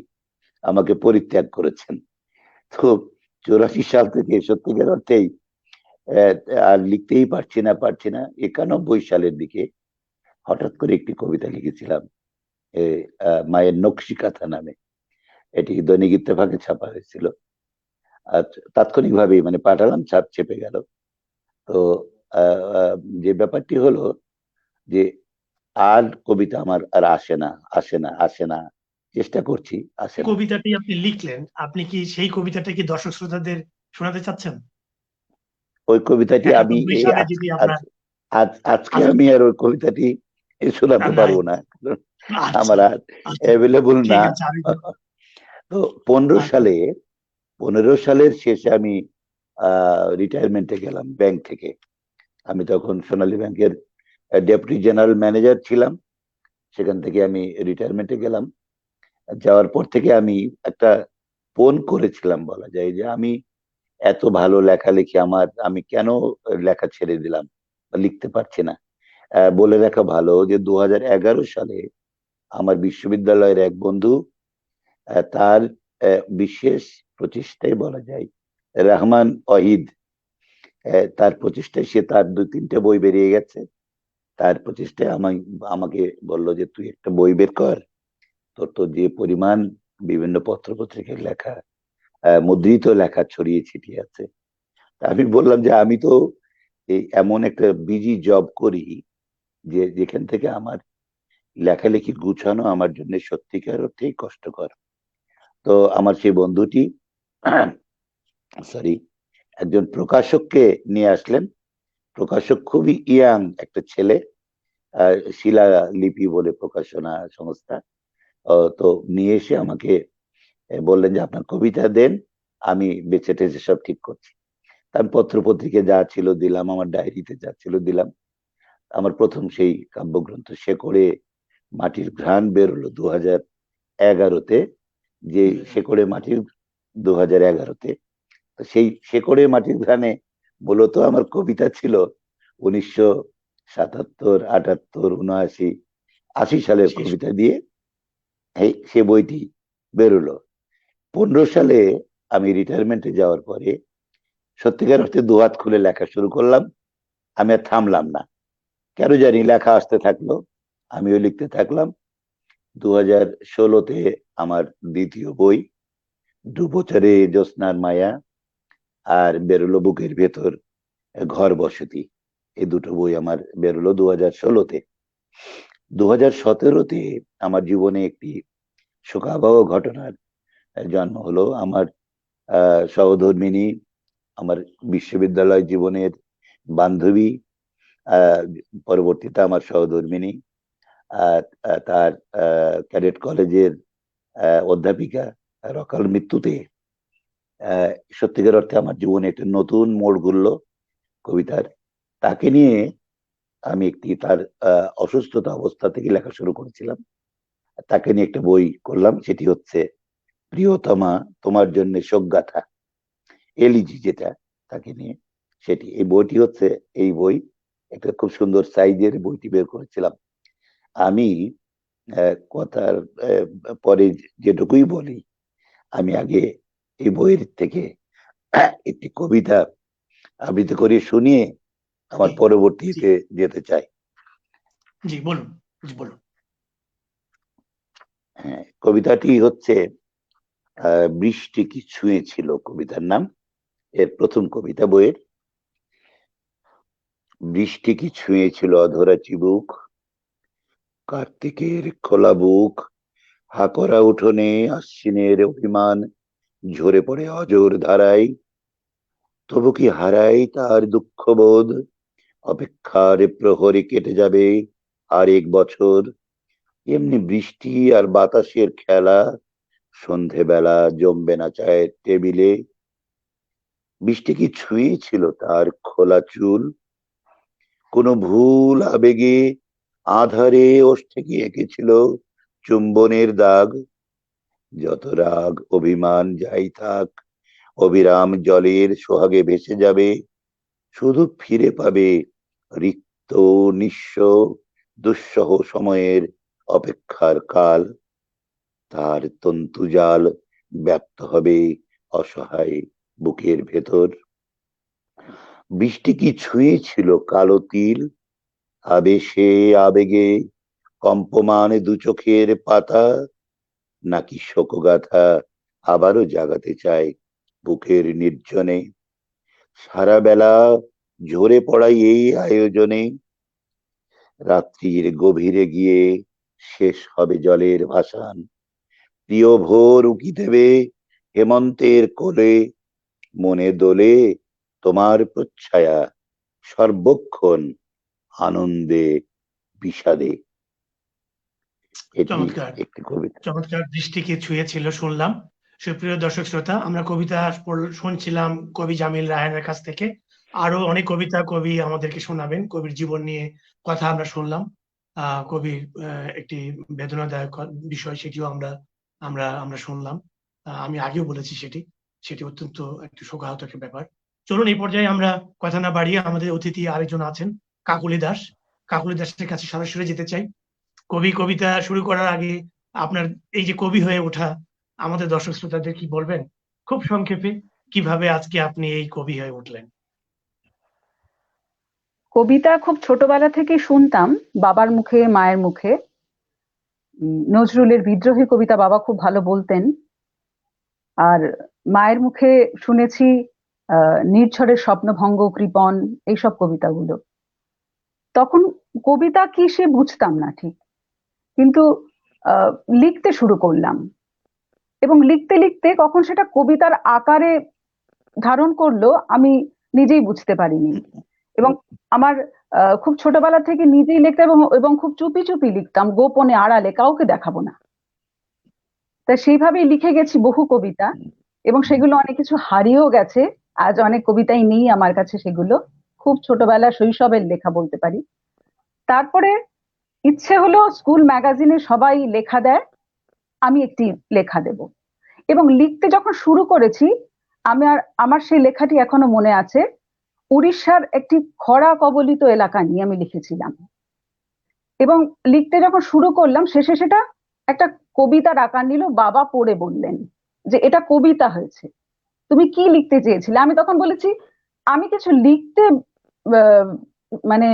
Speaker 2: আমাকে পরিত্যাগ করেছেন। তো 84 সাল থেকে সত্যিকার অর্থেই আর লিখতেই পারছি না। 91 সালের দিকে হঠাৎ করে একটি কবিতা লিখেছিলাম, মায়ের নকশি কাঁথা নামে। এটি দৈনিক ইত্তেফাকে ছাপা হয়েছিল। আর তাৎক্ষণিকভাবেই মানে পাঠালাম, ছাপ চেপে গেল। তো যে ব্যাপারটি হলো যে আর কবিতা আমার আর আসে না, চেষ্টা করছি, আসে না।
Speaker 1: কবিতাটি আপনি লিখলেন, আপনি কি সেই কবিতাটা কি দর্শক শ্রোতাদের শোনাতে চাচ্ছেন?
Speaker 2: ওই কবিতাটি আমি
Speaker 1: 71
Speaker 2: এই
Speaker 1: সালে
Speaker 2: আজ
Speaker 1: যদি
Speaker 2: আজ
Speaker 1: আপনার
Speaker 2: আজকে
Speaker 1: আচ্ছা
Speaker 2: আমি আর ওই কবিতাটি শোনাতে
Speaker 1: নাই,
Speaker 2: পারবো না, কারণ
Speaker 1: আচ্ছা
Speaker 2: আমার আর
Speaker 1: আচ্ছা
Speaker 2: অ্যাভেলেবল
Speaker 1: ঠিক
Speaker 2: না।
Speaker 1: আছে, আমি
Speaker 2: তো 15
Speaker 1: আচ্ছা
Speaker 2: সালে 15 সালের শেষে আমি রিটায়ারমেন্টে গেলাম ব্যাংক থেকে। আমি তখন সোনালী ব্যাংকের ডেপুটি জেনারেল ম্যানেজার ছিলাম। সেখান থেকে আমি রিটায়ারমেন্টে গেলাম। যাওয়ার পর থেকে আমি একটা ফোন করেছিলাম, বলা যায় যে আমি এত ভালো লেখালেখি আমার, আমি কেন লেখা ছেড়ে দিলাম বা লিখতে পারছি না। বলে রাখা ভালো যে 2011 সালে আমার বিশ্ববিদ্যালয়ের এক বন্ধু, তার বিশেষ প্রচেষ্টায় বলা যায়, রহমান ওয়াহিদ, তার প্রচেষ্টায় সে তার 2-3টে বই বেরিয়ে গেছে। তার প্রচেষ্টায় আমাকে বলল যে তুই একটা বই বের কর, তোর তো যে পরিমাণ বিভিন্ন পত্র পত্রিকায় লেখা, মুদ্রিত লেখা ছড়িয়ে ছিটিয়ে আছে। তা আমি বললাম যে আমি তো এই এমন একটা বিজি জব করি যে যেখান থেকে আমার লেখালেখি গুছানো আমার জন্য সত্যিকার অর্থেই কষ্টকর। তো আমার সেই বন্ধুটি সরি একজন প্রকাশককে নিয়ে আসলেন। প্রকাশক খুবই ইয়াং একটা ছেলে, শিলা লিপি বলে প্রকাশনা সংস্থা। তো নিয়ে এসে আমাকে বললেন যে আপনার কবিতা দেন, আমি বেছে টেছে সব ঠিক করছি। তার পত্র পত্রিকা যা ছিল দিলাম, আমার ডায়েরিতে যা ছিল দিলাম। আমার প্রথম সেই কাব্যগ্রন্থ শেকড়ে মাটির ঘ্রাণ বেরোলো 2011-তে। যে শেকড়ে মাটির 2011-তে, সেই শেকড়ে মাটির ঘ্রাণে মূলত আমার কবিতা ছিল 1977, 78, 79, 80 সালের
Speaker 1: শেষ।
Speaker 2: কবিতা দিয়ে সে বইটি বেরোলো। 15 সালে আমি রিটায়ারমেন্টে যাওয়ার পরে সত্যিকার অর্থে দুহাত খুলে লেখা শুরু করলাম। আমি আর থামলাম না, কেন জানি লেখা আসতে থাকলো, আমিও লিখতে থাকলাম। 2016-তে আমার দ্বিতীয় বই দুবছরে জ্যোৎস্নার মায়া, আর বেরোলো বুকের ভেতর ঘর বসতি। এই দুটো বই আমার বেরোলো 2016-তে। 2017-তে আমার জীবনে একটি শোকাবহ ঘটনার জন্ম হলো। আমার সহধর্মিণী, আমার বিশ্ববিদ্যালয় জীবনের বান্ধবী, আহ, পরবর্তীতে আমার সহধর্মিণী, তার ক্যাডেট কলেজের অধ্যাপিকা, অকাল মৃত্যুতে সত্যিকার অর্থে আমার জীবনে একটা নতুন মোড় ঘুরলো কবিতার। তাকে নিয়ে আমি একটি তার অসুস্থতা অবস্থা থেকে লেখা শুরু করেছিলাম। তাকে নিয়ে একটা বই করলাম, সেটি হচ্ছে প্রিয়তমা তোমার জন্য শোকগাথা, এলিজি যেটা, তাকে নিয়ে সেটি। এই বইটি হচ্ছে এই বই, একটা খুব সুন্দর সাইজের বইটি বের করেছিলাম আমি। কথার পরে যেটুকুই বলি, আমি আগে এই বইয়ের থেকে একটি কবিতা আবৃত্তি করে শুনিয়ে আমার
Speaker 1: জি জি
Speaker 2: পরবর্তীতে যেতে চাই।
Speaker 1: জি বলুন, জি বলুন।
Speaker 2: হ্যাঁ, কবিতাটি হচ্ছে বৃষ্টি কি ছুঁয়েছিল, কবিতার নাম, এর প্রথম কবিতা বইয়ের। বৃষ্টি কি ছুঁয়েছিল অধরা চিবুক, কার্তিকের খোলা বুক, হাকরা উঠোনে আশ্বিনের অভিমান ঝরে পড়ে অজর ধারায়, তবু কি হারাই তার দুঃখবোধ, অপেক্ষার প্রহরে কেটে যাবে আর 1 বছর। এমনি বৃষ্টি আর বাতাসের খেলা, সন্ধেবেলা জমবে না চায়ের টেবিলে। বৃষ্টি কি ছুঁয়েছিল তার খোলা চুল, কোনো ভুল আবেগে আধারে ওষ্ঠে গিয়ে এঁকেছিল চুম্বনের দাগ। যত রাগ অভিমান যাই থাক, অবিরাম জলের সোহাগে ভেসে যাবে, শুধু ফিরে পাবে রিক্ত, নিঃস্ব, দুঃসহ সময়ের অপেক্ষার কাল। তার তন্তুজাল ব্যপ্ত হবে অসহায় বুকের ভেতর। বৃষ্টি কি ছুঁয়েছিল কালো তিল, আবেশে আবেগে কম্পমান দু চোখের পাতা, নাকি শোকগাথা আবারও জাগাতে চায় বুকের নির্জনে। সারা বেলা ঝরে পড়াই এই আয়োজনে, রাত্রির গভীরে গিয়ে শেষ হবে জলের ভাসান, প্রিয় ভোর উকি দেবে হেমন্তের কোলে, মনে দোলে তোমার প্রচ্ছায়া, সর্বক্ষণ আনন্দে বিষাদে। এটি
Speaker 1: চমৎকার
Speaker 2: একটি কবিতা।
Speaker 1: চমৎকার দৃষ্টিকে ছুঁয়েছিল শুনলাম। সুপ্রিয় দর্শক শ্রোতা, আমরা কবিতা শুনছিলাম কবি জামিল রায়হানের কাছ থেকে। আরো অনেক কবিতা কবি আমাদেরকে শোনাবেন, কবির জীবন নিয়ে কথা আমরা শুনলাম। কবির একটি বেদনাদায়ক বিষয়, সেটিও আমরা আমরা আমরা শুনলাম। আমি আগেও বলেছি সেটি অত্যন্ত একটু শোকাহত একটা ব্যাপার। চলুন এই পর্যায়ে আমরা কথা না বাড়িয়ে আমাদের অতিথি আরেকজন আছেন, কাকলি দাস। কাকলি দাসের কাছে সরাসরি যেতে চাই। কবি কবিতা শুরু করার আগে আপনার এই যে কবি হয়ে ওঠা, আমাদের দর্শক শ্রোতাদের কি বলবেন খুব সংক্ষেপে, কিভাবে আজকে আপনি এই কবি হয়ে উঠলেন?
Speaker 3: কবিতা খুব ছোটবেলা থেকে শুনতাম, বাবার মুখে মায়ের মুখে। নজরুলের বিদ্রোহী কবিতা বাবা খুব ভালো বলতেন, আর মায়ের মুখে শুনেছি নির্ঝরের স্বপ্নভঙ্গ, কৃপণ, এইসব কবিতাগুলো। তখন কবিতা কি সে বুঝতাম না ঠিক, কিন্তু লিখতে শুরু করলাম, এবং লিখতে লিখতে কখন সেটা কবিতার আকারে ধারণ করলো আমি নিজেই বুঝতে পারিনি। এবং আমার খুব ছোটবেলা থেকে নিজেই লিখতাম, এবং এবং খুব চুপি চুপি লিখতাম, গোপনে আড়ালে, কাউকে দেখাবো না। তাই সেইভাবেই লিখে গেছি বহু কবিতা, এবং সেগুলো অনেক কিছু হারিয়েও গেছে। আজ অনেক কবিতাই নেই আমার কাছে, সেগুলো খুব ছোটবেলা শৈশবের লেখা বলতে পারি। তারপরে ইচ্ছে হলো স্কুল ম্যাগাজিনে সবাই লেখা দেয়, আমি একটি লেখা দেব। এবং লিখতে যখন শুরু করেছি, আমার সেই লেখাটি এখনো মনে আছে। উড়িষ্যার একটি খরা কবলিত এলাকা নিয়ে আমি লিখেছিলাম, এবং লিখতে যখন শুরু করলাম শেষে সেটা একটা কবিতার আকার নিল। বাবা পড়ে বললেন যে এটা কবিতা হয়েছে, তুমি কি লিখতে চেয়েছিলে? আমি তখন বলেছি আমি কিছু লিখতে আহ, মানে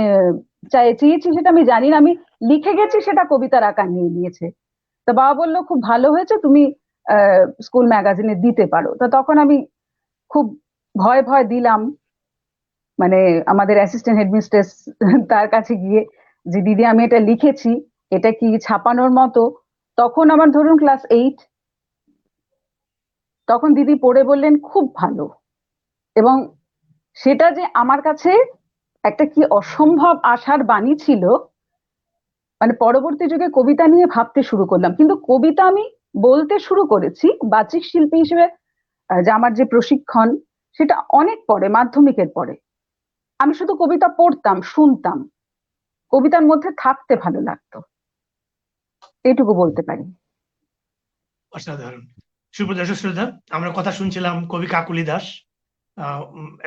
Speaker 3: চেয়েছি সেটা আমি জানি না, আমি লিখে গেছি, সেটা কবিতার আকার নিয়ে নিয়েছে। তা বাবা বললো খুব ভালো হয়েছে, তুমি স্কুল ম্যাগাজিনে দিতে পারো। তা তখন আমি খুব ভয় ভয় দিলাম, মানে আমাদের অ্যাসিস্ট্যান্ট হেডমিস্ট্রেস তার কাছে গিয়ে, যে দিদি আমি এটা লিখেছি, এটা কি ছাপানোর মতো? তখন আমার ধরুন ক্লাস 8। তখন দিদি পড়ে বললেন খুব ভালো। এবং সেটা যে আমার কাছে একটা কি অসম্ভব আশার বাণী ছিল। মানে পরবর্তী যুগে কবিতা নিয়ে ভাবতে শুরু করলাম, কিন্তু কবিতা আমি বলতে শুরু করেছি বাচিক শিল্পী হিসেবে। যে আমার যে প্রশিক্ষণ, সেটা অনেক পরে, মাধ্যমিকের পরে। আমি শুধু কবিতা পড়তাম, শুনতাম, কবিতার মধ্যে থাকতে ভালো লাগতো, এইটুকু বলতে পারি।
Speaker 1: অসাধারণ। সুপ্রদর্শক শ্রোতা, আমরা কথা শুনছিলাম কবি কাকলি দাস,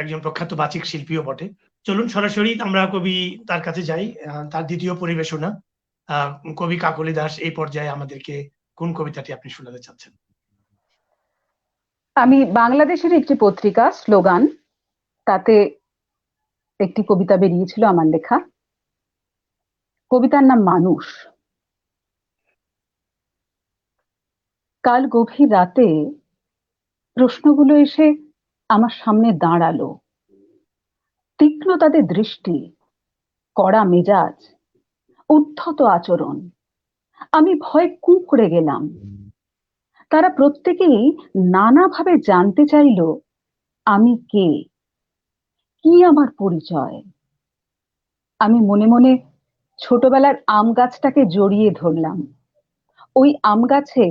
Speaker 1: একজন প্রখ্যাত বাচিক শিল্পীও বটে। চলুন সরাসরি আমরা কবি তার কাছে যাই, তার দ্বিতীয় পরিবেশনা। কবি কাকলি দাস, এই পর্যায়ে আমাদেরকে কোন কবিতাটি আপনি শোনাতে চাচ্ছেন?
Speaker 3: আমি বাংলাদেশের একটি পত্রিকা স্লোগান, তাতে একটি কবিতা বেরিয়েছিল আমার লেখা। কবিতার নাম মানুষ। কাল গভীর রাতে প্রশ্নগুলো এসে আমার সামনে দাঁড়ালো, তীক্ষ্ণ তাদের দৃষ্টি, কড়া মেজাজ, উদ্ধত আচরণ। আমি ভয়ে কুঁকড়ে গেলাম। তারা প্রত্যেকেই নানাভাবে জানতে চাইল আমি কে, কি আমার পরিচয়। আমি মনে মনে ছোটবেলার আম গাছটাকে জড়িয়ে ধরলাম। ওই আম গাছে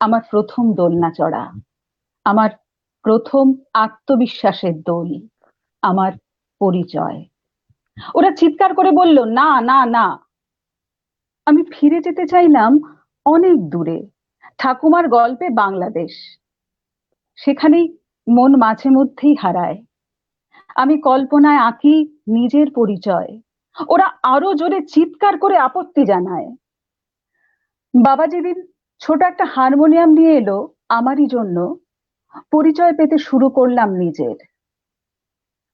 Speaker 3: আমার প্রথম দোলনা চড়া, আমার প্রথম আত্মবিশ্বাসের দোল, আমার পরিচয়। ওরা চিৎকার করে বলল না না না। আমি ফিরে যেতে চাইলাম অনেক দূরে, ঠাকুমার গল্পে বাংলাদেশ। সেখানেই মন মাঝে মধ্যেই হারায়। আমি কল্পনায় আঁকি নিজের পরিচয়। ওরা আরো জোরে চিৎকার করে আপত্তি জানায়। বাবা যেদিন ছোট একটা হারমোনিয়াম নিয়ে এলো আমারই জন্য, পরিচয় পেতে শুরু করলাম নিজের।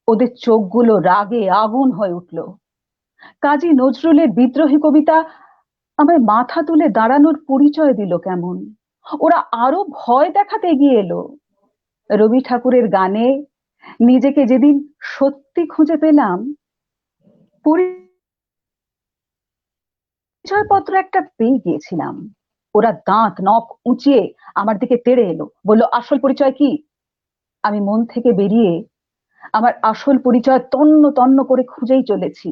Speaker 3: ওদের চোখগুলো রাগে আগুন হয়ে উঠল। কাজী নজরুলের বিদ্রোহী কবিতা আমায় মাথা তুলে দাঁড়ানোর পরিচয় দিল কেমন। ওরা আরো ভয় দেখাতে এগিয়ে এলো। রবি ঠাকুরের গানে নিজেকে যেদিন সত্যি খুঁজে পেলাম, পরিচয়পত্র একটা পেয়ে গিয়েছিলাম। ওরা দাঁত নখ উঁচিয়ে আমার দিকে তেড়ে এলো, বলল, আসল পরিচয় কি? আমি মন থেকে বেরিয়ে আমার আসল পরিচয় তন্ন তন্ন করে খুঁজেই চলেছি।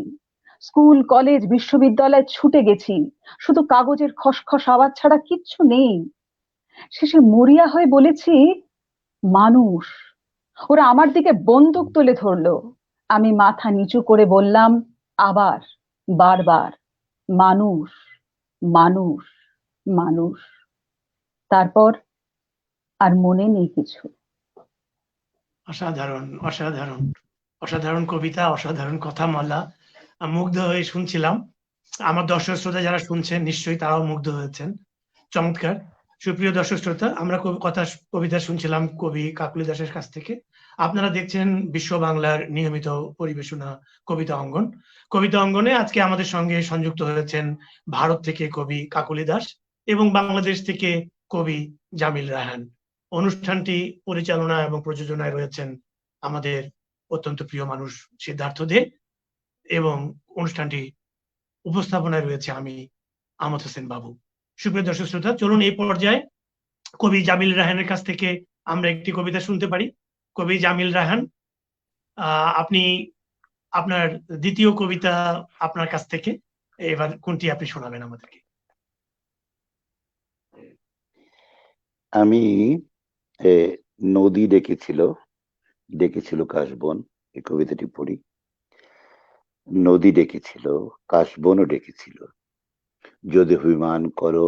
Speaker 3: স্কুল, কলেজ, বিশ্ববিদ্যালয় ছুটে গেছি, শুধু কাগজের খসখস আওয়াজ ছাড়া কিচ্ছু নেই। শেষে মরিয়া হয়ে বলেছি, মানুষ। ওরা আমার দিকে বন্দুক তুলে ধরলো। আমি মাথা নিচু করে বললাম আবার, বারবার, মানুষ, মানুষ, মানুষ। তারপর আর মনে নেই কিছু।
Speaker 1: অসাধারণ, অসাধারণ, অসাধারণ কবিতা, অসাধারণ কথামালা। মুগ্ধ হয়ে শুনছিলাম। আমার দর্শক শ্রোতা যারা শুনছেন নিশ্চয়ই তারাও মুগ্ধ হয়েছেন। চমৎকার। সুপ্রিয় দর্শক শ্রোতা, আমরা কবিতা শুনছিলাম কবি কাকলি দাসের কাছ থেকে। আপনারা দেখছেন বিশ্ব বাংলার নিয়মিত পরিবেশনা কবিতা অঙ্গন। কবিতা অঙ্গনে আজকে আমাদের সঙ্গে সংযুক্ত হয়েছেন ভারত থেকে কবি কাকলি দাস এবং বাংলাদেশ থেকে কবি জামিল রায়হান। অনুষ্ঠানটি পরিচালনা এবং প্রযোজনায় রয়েছেন আমাদের অত্যন্ত প্রিয় মানুষ সিদ্ধার্থ দে এবং অনুষ্ঠানটি উপস্থাপনায় রয়েছে আমি আমদ হোসেন বাবু। সুপ্রিয় দর্শক শ্রোতা, চলুন এই পর্যায়ে কবি জামিল রায়হানের কাছ থেকে আমরা একটি কবিতা শুনতে পারি। কবি জামিল রায়হান, আপনি আপনার দ্বিতীয় কবিতা আপনার কাছ থেকে এবার কোনটি আপনি শোনাবেন আমাদেরকে?
Speaker 2: আমি নদী ডেকেছিল কাশবন, এই কবিতাটি পড়ি। নদী ডেকেছিল, কাশবনও ডেকেছিল, যদি অভিমান করো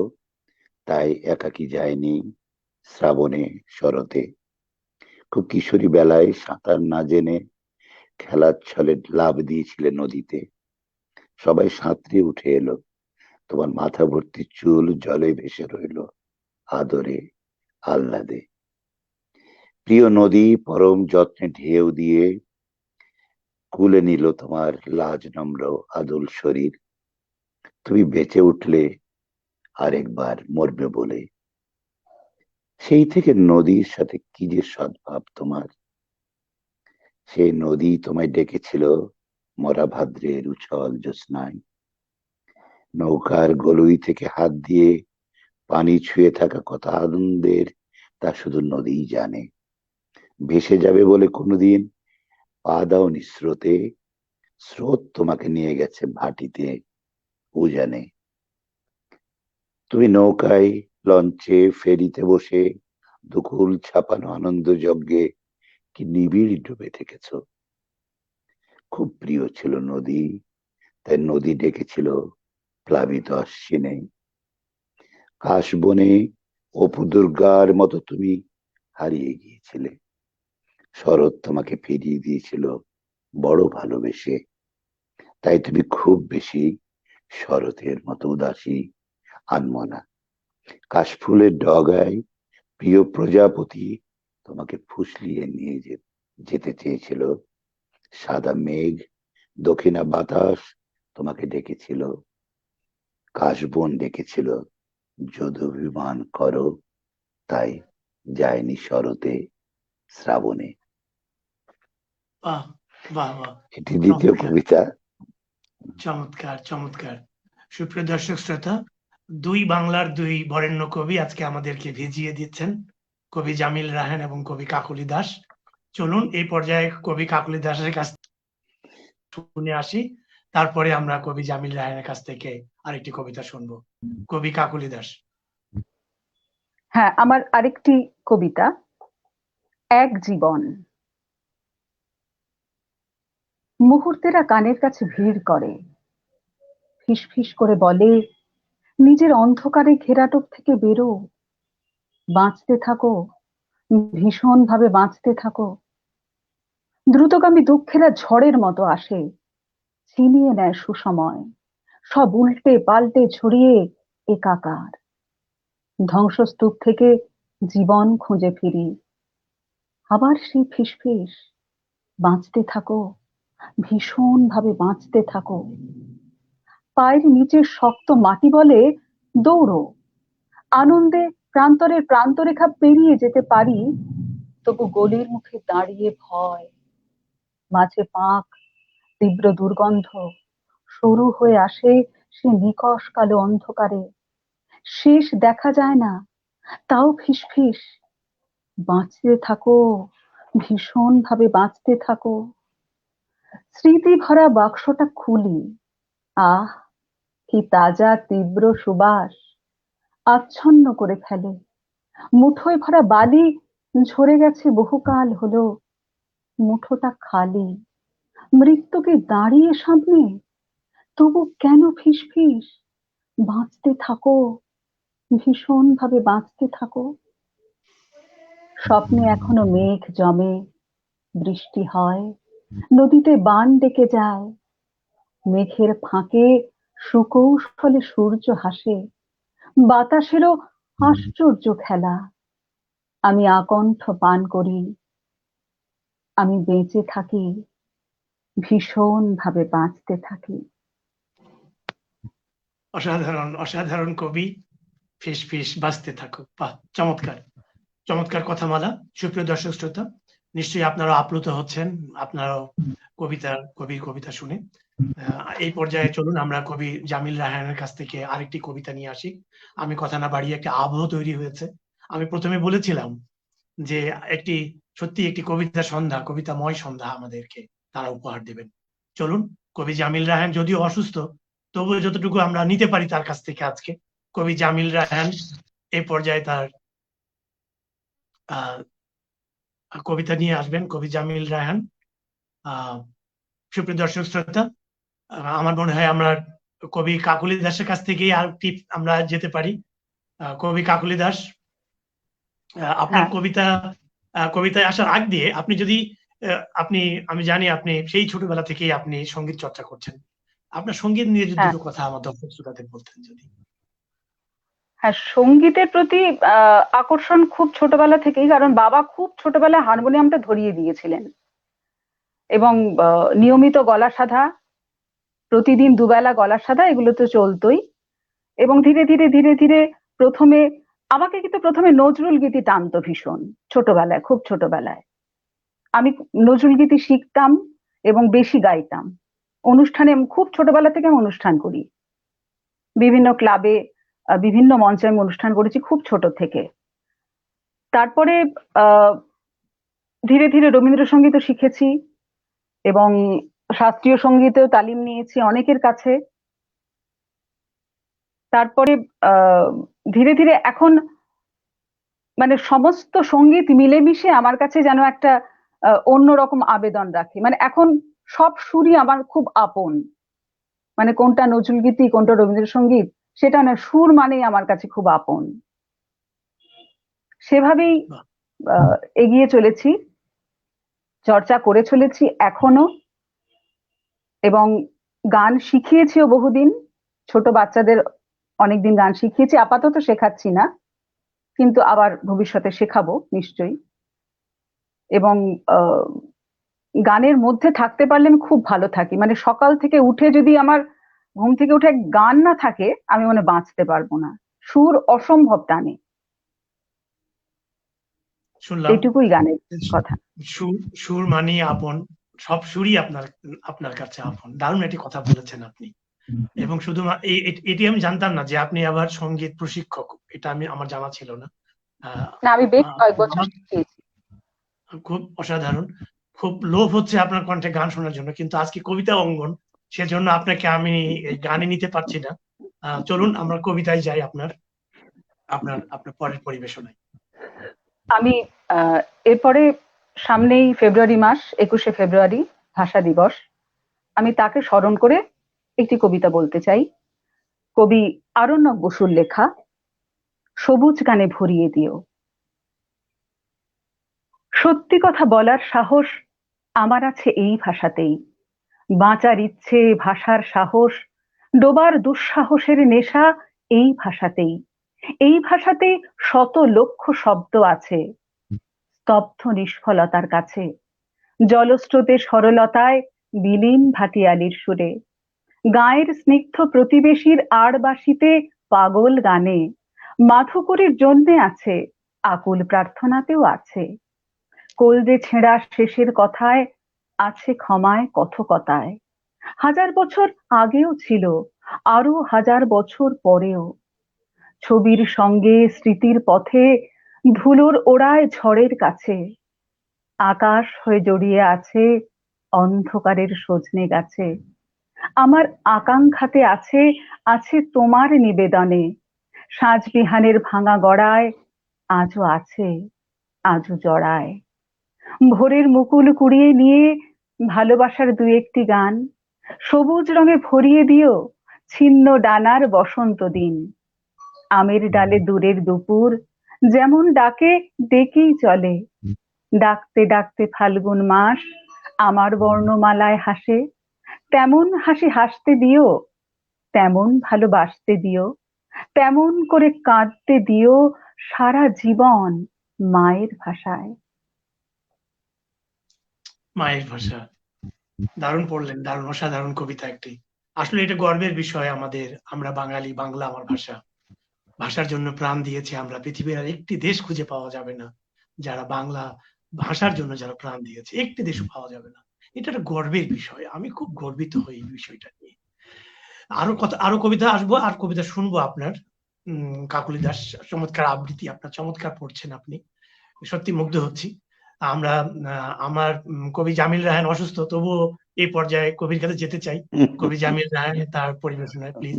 Speaker 2: তাই একাকি যায়নি শ্রাবণে শরতে। খুব কিশোরী বেলায় সাঁতার না জেনে খেলার ছলে লাফ দিয়েছিলে নদীতে। সবাই সাঁতরে উঠে এলো, তোমার মাথা ভর্তি চুল জলে ভেসে রইল আদরে আহ্লাদে। প্রিয় নদী পরম যত্নে ঢেউ দিয়ে কুলে নিল তোমার লাজ নম্র আদল শরীর। তুমি বেঁচে উঠলে আরেকবার মরবে বলে। সেই থেকে নদীর সাথে কি যে সদ্ভাব তোমার। সেই নদী তোমায় ডেকেছিল মরা ভাদ্রের উছল জ্যোৎস্নায়। নৌকার গলুই থেকে হাত দিয়ে পানি ছুঁয়ে থাকা কত আনন্দের তা শুধু নদীই জানে। ভেসে যাবে বলে কোনোদিন পা দাওনি স্রোতে, স্রোত তোমাকে নিয়ে গেছে ভাটিতে উজানে। তুমি নৌকায়, লঞ্চে, ফেরিতে বসে দুকুল ছাপানো আনন্দ যজ্ঞে কি নিবিড় ডুবে থেকেছ। খুব প্রিয় ছিল নদী, তাই নদী ডেকেছিল প্লাবিত আশ্বিনে। কাশবনে অপু দুর্গার মতো তুমি হারিয়ে গিয়েছিলে। শরৎ তোমাকে ফিরিয়ে দিয়েছিল বড় ভালোবেসে। তাই তুমি খুব বেশি শরতের মতো উদাসী আনমনা। কাশফুলের ডগায় প্রিয় প্রজাপতি তোমাকে ফুসলিয়ে নিয়ে যেতে চেয়েছিল। সাদা মেঘ, দক্ষিণা বাতাস তোমাকে ডেকেছিল। কাশবন ডেকেছিল, যদি অভিমান করো তাই যায়নি শরতে শ্রাবণে।
Speaker 1: বাহ, বাহ, বাহ,
Speaker 2: এটি দ্বিতীয়
Speaker 1: চমৎকার,
Speaker 2: কবিতা।
Speaker 1: চমৎকার, চমৎকার। সুপ্রিয় দর্শক শ্রোতা, দুই বাংলার দুই বরেণ্য কবি আজকে আমাদেরকে ভিজিয়ে দিচ্ছেন, কবি জামিল রায়হান এবং কবি কাকলি দাস। চলুন এই পর্যায়ে কবি কাকলি দাসের কাছ শুনে আসি, তারপরে আমরা কবি জামিল রায়হানের কাছ থেকে আরেকটি কবিতা শুনবো। কবি কাকলি দাস।
Speaker 3: হ্যাঁ, আমার আরেকটি কবিতা, এক জীবন। মুহূর্তেরা কানের কাছে ভিড় করে, ফিসফিস করে বলে, নিজের অন্ধকারে ঘেরাটোপ থেকে বেরো, বাঁচতে থাকো, ভীষণ ভাবে বাঁচতে থাকো। দ্রুতগামী দুঃখেরা ঝড়ের মতো আসে, ছিনিয়ে নেয় সুসময়, সব উল্টে পাল্টে ছড়িয়ে একাকার। ধ্বংসস্তূপ থেকে জীবন খুঁজে ফিরি, আবার সেই ফিসফিস, বাঁচতে থাকো, ভীষণ ভাবে বাঁচতে থাকো। পায়ের নিচে শক্ত মাটি বলে, দৌড়ো। আনন্দে প্রান্তরের প্রান্তরেখা পেরিয়ে যেতে পারি, তবু গলির মুখে দাঁড়িয়ে ভয়। মাঝে পাঁক, তীব্র দুর্গন্ধ, সরু হয়ে আসে সে নিকষ কালো অন্ধকারে, শেষ দেখা যায় না, তাও ফিসফিস, বাঁচতে থাকো, ভীষণ ভাবে বাঁচতে থাকো। স্মৃতি ভরা বাক্সটা খুলি, আহ কি তাজা তীব্র সুবাস আচ্ছন্ন করে ফেলে। মুঠোয় ভরা বালি ঝরে গেছে বহুকাল হলো, মুঠোটা খালি। মৃত্যুকে দাঁড়িয়ে সামনে, তবু কেন ফিসফিস, বাঁচতে থাকো, ভীষণ ভাবে বাঁচতে থাকো। স্বপ্নে এখনো মেঘ জমে, বৃষ্টি হয়, নদীতে বান ডেকে যায়, মেঘের ফাঁকে সুকৌশলে সূর্য হাসে, বাতাসেরও আশ্চর্য খেলা। আমি আকণ্ঠ পান করি, আমি বেঁচে থাকি, ভীষণ ভাবে বাঁচতে থাকি।
Speaker 1: অসাধারণ অসাধারণ কবি। ফিস ফিস বাঁচতে থাকো, বাহ, চমৎকার চমৎকার কথামালা। সুপ্রিয় দর্শক শ্রোতা, নিশ্চয়ই আপনারা আপ্লুত হচ্ছেন আপনারও কবির কবিতা শুনে। এই পর্যায়ে চলুন আমরা কবি জামিল রায়হানের কাছ থেকে আরেকটি কবিতা নিয়ে আসি। আমি কথা না বাড়িয়ে, একটা আবহ তৈরি হয়েছে। আমি প্রথমে বলেছিলাম যে সত্যি একটি কবিতা সন্ধ্যা, কবিতাময় সন্ধ্যা আমাদেরকে তারা উপহার দেবেন। চলুন, কবি জামিল রায়হান যদিও অসুস্থ, তবুও যতটুকু আমরা নিতে পারি তার কাছ থেকে আজকে, কবি জামিল রায়হান এই পর্যায়ে তার কবিতা নিয়ে আসবেন। কবি জামিল রায়হান। সুপ্রিয় দর্শক শ্রোতা, আমার মনে হয় আমরা কবি কাকলি দাসের কাছ থেকেই আর আমরা যেতে পারি। কবি কাকলি দাস, আপনার কবিতায় আসার আগ দিয়ে আপনি যদি আমি জানি আপনি সেই ছোটবেলা থেকেই আপনি সঙ্গীত চর্চা করছেন, আপনার সঙ্গীত নিয়ে যদি দুটো কথা আমার দর্শক শ্রোতাদের বলতেন যদি।
Speaker 3: হ্যাঁ, সঙ্গীতের প্রতি আকর্ষণ খুব ছোটবেলা থেকেই, কারণ বাবা খুব ছোটবেলায় হারমোনিয়ামটা ধরিয়ে দিয়েছিলেন এবং নিয়মিত গলা সাধা, প্রতিদিন দুবেলা গলা সাধা, এগুলো তো চলতোই। এবং ধীরে ধীরে ধীরে ধীরে আমাকে কিন্তু প্রথমে নজরুল গীতি টানতো ভীষণ, ছোটবেলায়, খুব ছোটবেলায় আমি নজরুল গীতি শিখতাম এবং বেশি গাইতাম। অনুষ্ঠানে খুব ছোটবেলা থেকে আমি অনুষ্ঠান করি, বিভিন্ন ক্লাবে, বিভিন্ন মঞ্চে আমি অনুষ্ঠান করেছি খুব ছোট থেকে। তারপরে ধীরে ধীরে রবীন্দ্রসঙ্গীতও শিখেছি এবং শাস্ত্রীয় সঙ্গীতেও তালিম নিয়েছি অনেকের কাছে। তারপরে ধীরে ধীরে এখন মানে সমস্ত সঙ্গীত মিলেমিশে আমার কাছে যেন একটা অন্যরকম আবেদন রাখে। মানে এখন সব সুরই আমার খুব আপন, মানে কোনটা নজরুল গীতি কোনটা রবীন্দ্রসঙ্গীত সেটা না, সুর মানেই আমার কাছে খুব আপন। সেভাবেই এগিয়ে চলেছি, চর্চা করে চলেছি এখনো, এবং গান শিখিয়েছিও বহুদিন, ছোট বাচ্চাদের অনেকদিন গান শিখিয়েছি, আপাতত শেখাচ্ছি না, কিন্তু আবার ভবিষ্যতে শেখাবো নিশ্চয়ই। এবং গানের মধ্যে থাকতে পারলে আমি খুব ভালো থাকি, মানে সকাল থেকে উঠে যদি আমার ঘুম থেকে উঠে গান না থাকে আমি মনে বাঁচতে পারবো না, সুর অসম্ভব টানে।
Speaker 1: শুনলাম
Speaker 3: এইটুকুই গানের কথা।
Speaker 1: সুর মানে আপন, সব সুরই আপনার কাছে আপন। দারুণ একটি কথা বলেছেন আপনি। এবং শুধু এটি আমি জানতাম না যে আপনি আবার সঙ্গীত প্রশিক্ষক, এটা আমার জানা ছিল না।
Speaker 3: না, আমি বেশ কয়েক বছর শিখিয়েছি।
Speaker 1: খুব অসাধারণ। খুব লোভ হচ্ছে আপনার কণ্ঠে গান শোনার জন্য, কিন্তু আজকে কবিতা অঙ্গন, সেজন্য আপনাকে আমি গানে নিতে পারছি না। চলুন আমরা কবিতায় যাই আপনার পরের পরিবেশনায়।
Speaker 3: আমি এরপরে সামনেই ফেব্রুয়ারি মাস, 21শে ফেব্রুয়ারি ভাষা দিবস, আমি তাকে স্মরণ করে একটি কবিতা বলতে চাই। কবি আরণ্যক বসুর লেখা, সবুজ গানে ভরিয়ে দিও। সত্যি কথা বলার সাহস আমার আছে এই ভাষাতেই, বাঁচার ইচ্ছে ভাষার সাহস, ডোবার দুঃসাহসের নেশা এই ভাষাতেই। এই ভাষাতেই শত লক্ষ শব্দ আছে স্তব্ধ নিষ্ফলতার কাছে, জলস্রোতের সরলতায় বিলীন ভাটিয়ালির সুরে, গায়ের স্নিগ্ধ প্রতিবেশীর আড়বাসিতে পাগল গানে, মাধুকরীর জন্যে আছে, আকুল প্রার্থনাতেও আছে, কলজে ছেঁড়া শেষের কথায় আছে ক্ষমায় কথকতায়, হাজার বছর আগেও ছিল, আরো হাজার বছর পরেও। ছবির সঙ্গে স্মৃতির পথে ধুলোর ওড়ায় ঝড়ের কাছে। আকাশ হয়ে জড়িয়ে আছে অন্ধকারের সজনে গাছে। আমার আকাঙ্ক্ষাতে আছে, আছে তোমার নিবেদনে। সাঁঝ বিহানের ভাঙা গড়ায় আজও আছে, আজও জড়ায়। ভোরের মুকুল কুড়িয়ে নিয়ে ভালোবাসার দু একটি গান সবুজ রঙে ভরিয়ে দিও ছিন্ন ডানার বসন্ত দিন। আমের ডালে দূরের দুপুর যেমন ডাকে ডেকেই চলে। ডাকতে ডাকতে ফাল্গুন মাস আমার বর্ণমালায় হাসে। তেমন হাসি হাসতে দিও, তেমন ভালোবাসতে দিও, তেমন করে কাঁদতে দিও সারা জীবন মায়ের ভাষায়।
Speaker 1: মায়ের ভাষা, দারুণ পড়লেন, দারুণ, অসাধারণ কবিতা একটি। আসলে এটা গর্বের বিষয় আমাদের, আমরা বাঙালি, বাংলা আমার ভাষা। ভাষার জন্য প্রাণ দিয়েছি আমরা, পৃথিবীর আর একটি দেশ খুঁজে পাওয়া যাবে না যারা বাংলা ভাষার জন্য যারা প্রাণ দিয়েছে, একটি দেশও পাওয়া যাবে না। এটা একটা গর্বের বিষয়, আমি খুব গর্বিত হই এই বিষয়টা নিয়ে। আরো কথা, আরো কবিতা আসবো, আর কবিতা শুনবো আপনার। কাকলি দাস, চমৎকার আবৃত্তি আপনার, চমৎকার পড়ছেন আপনি, সত্যি মুগ্ধ হচ্ছি আমরা। আমার কবি জামিল রায়হান অসুস্থ, তবুও এই পর্যায়ে কবির কাছে যেতে চাই। কবি জামিল রায়হান তার পরিবেশনায়, প্লিজ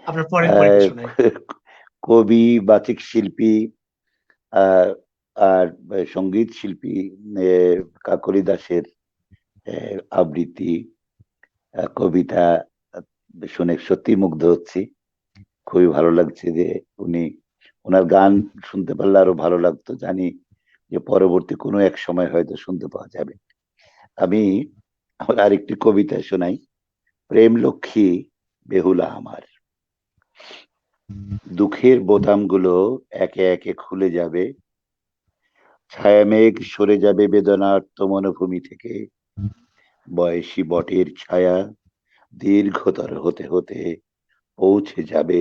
Speaker 1: আপনার পরের পরিবেশনায়।
Speaker 2: কবি, বাচিক শিল্পী আর সঙ্গীত শিল্পী কাকলি দাসের আবৃত্তি, কবিতা শুনে সত্যি মুগ্ধ হচ্ছি। খুবই ভালো লাগছে যে ওনার গান শুনতে পারলে আরো ভালো লাগতো। জানি যে পরবর্তী কোনো এক সময় হয়তো শুনতে পাওয়া যাবে। আমি আমার আরেকটি কবিতা শোনাই, প্রেম লক্ষ্মী বেহুলা আমার। দুঃখের বোতামগুলো একে একে খুলে যাবে, ছায়ামেঘ সরে যাবে বেদনার্ত মনোভূমি থেকে। বয়সী বটের ছায়া দীর্ঘতর হতে হতে পৌঁছে যাবে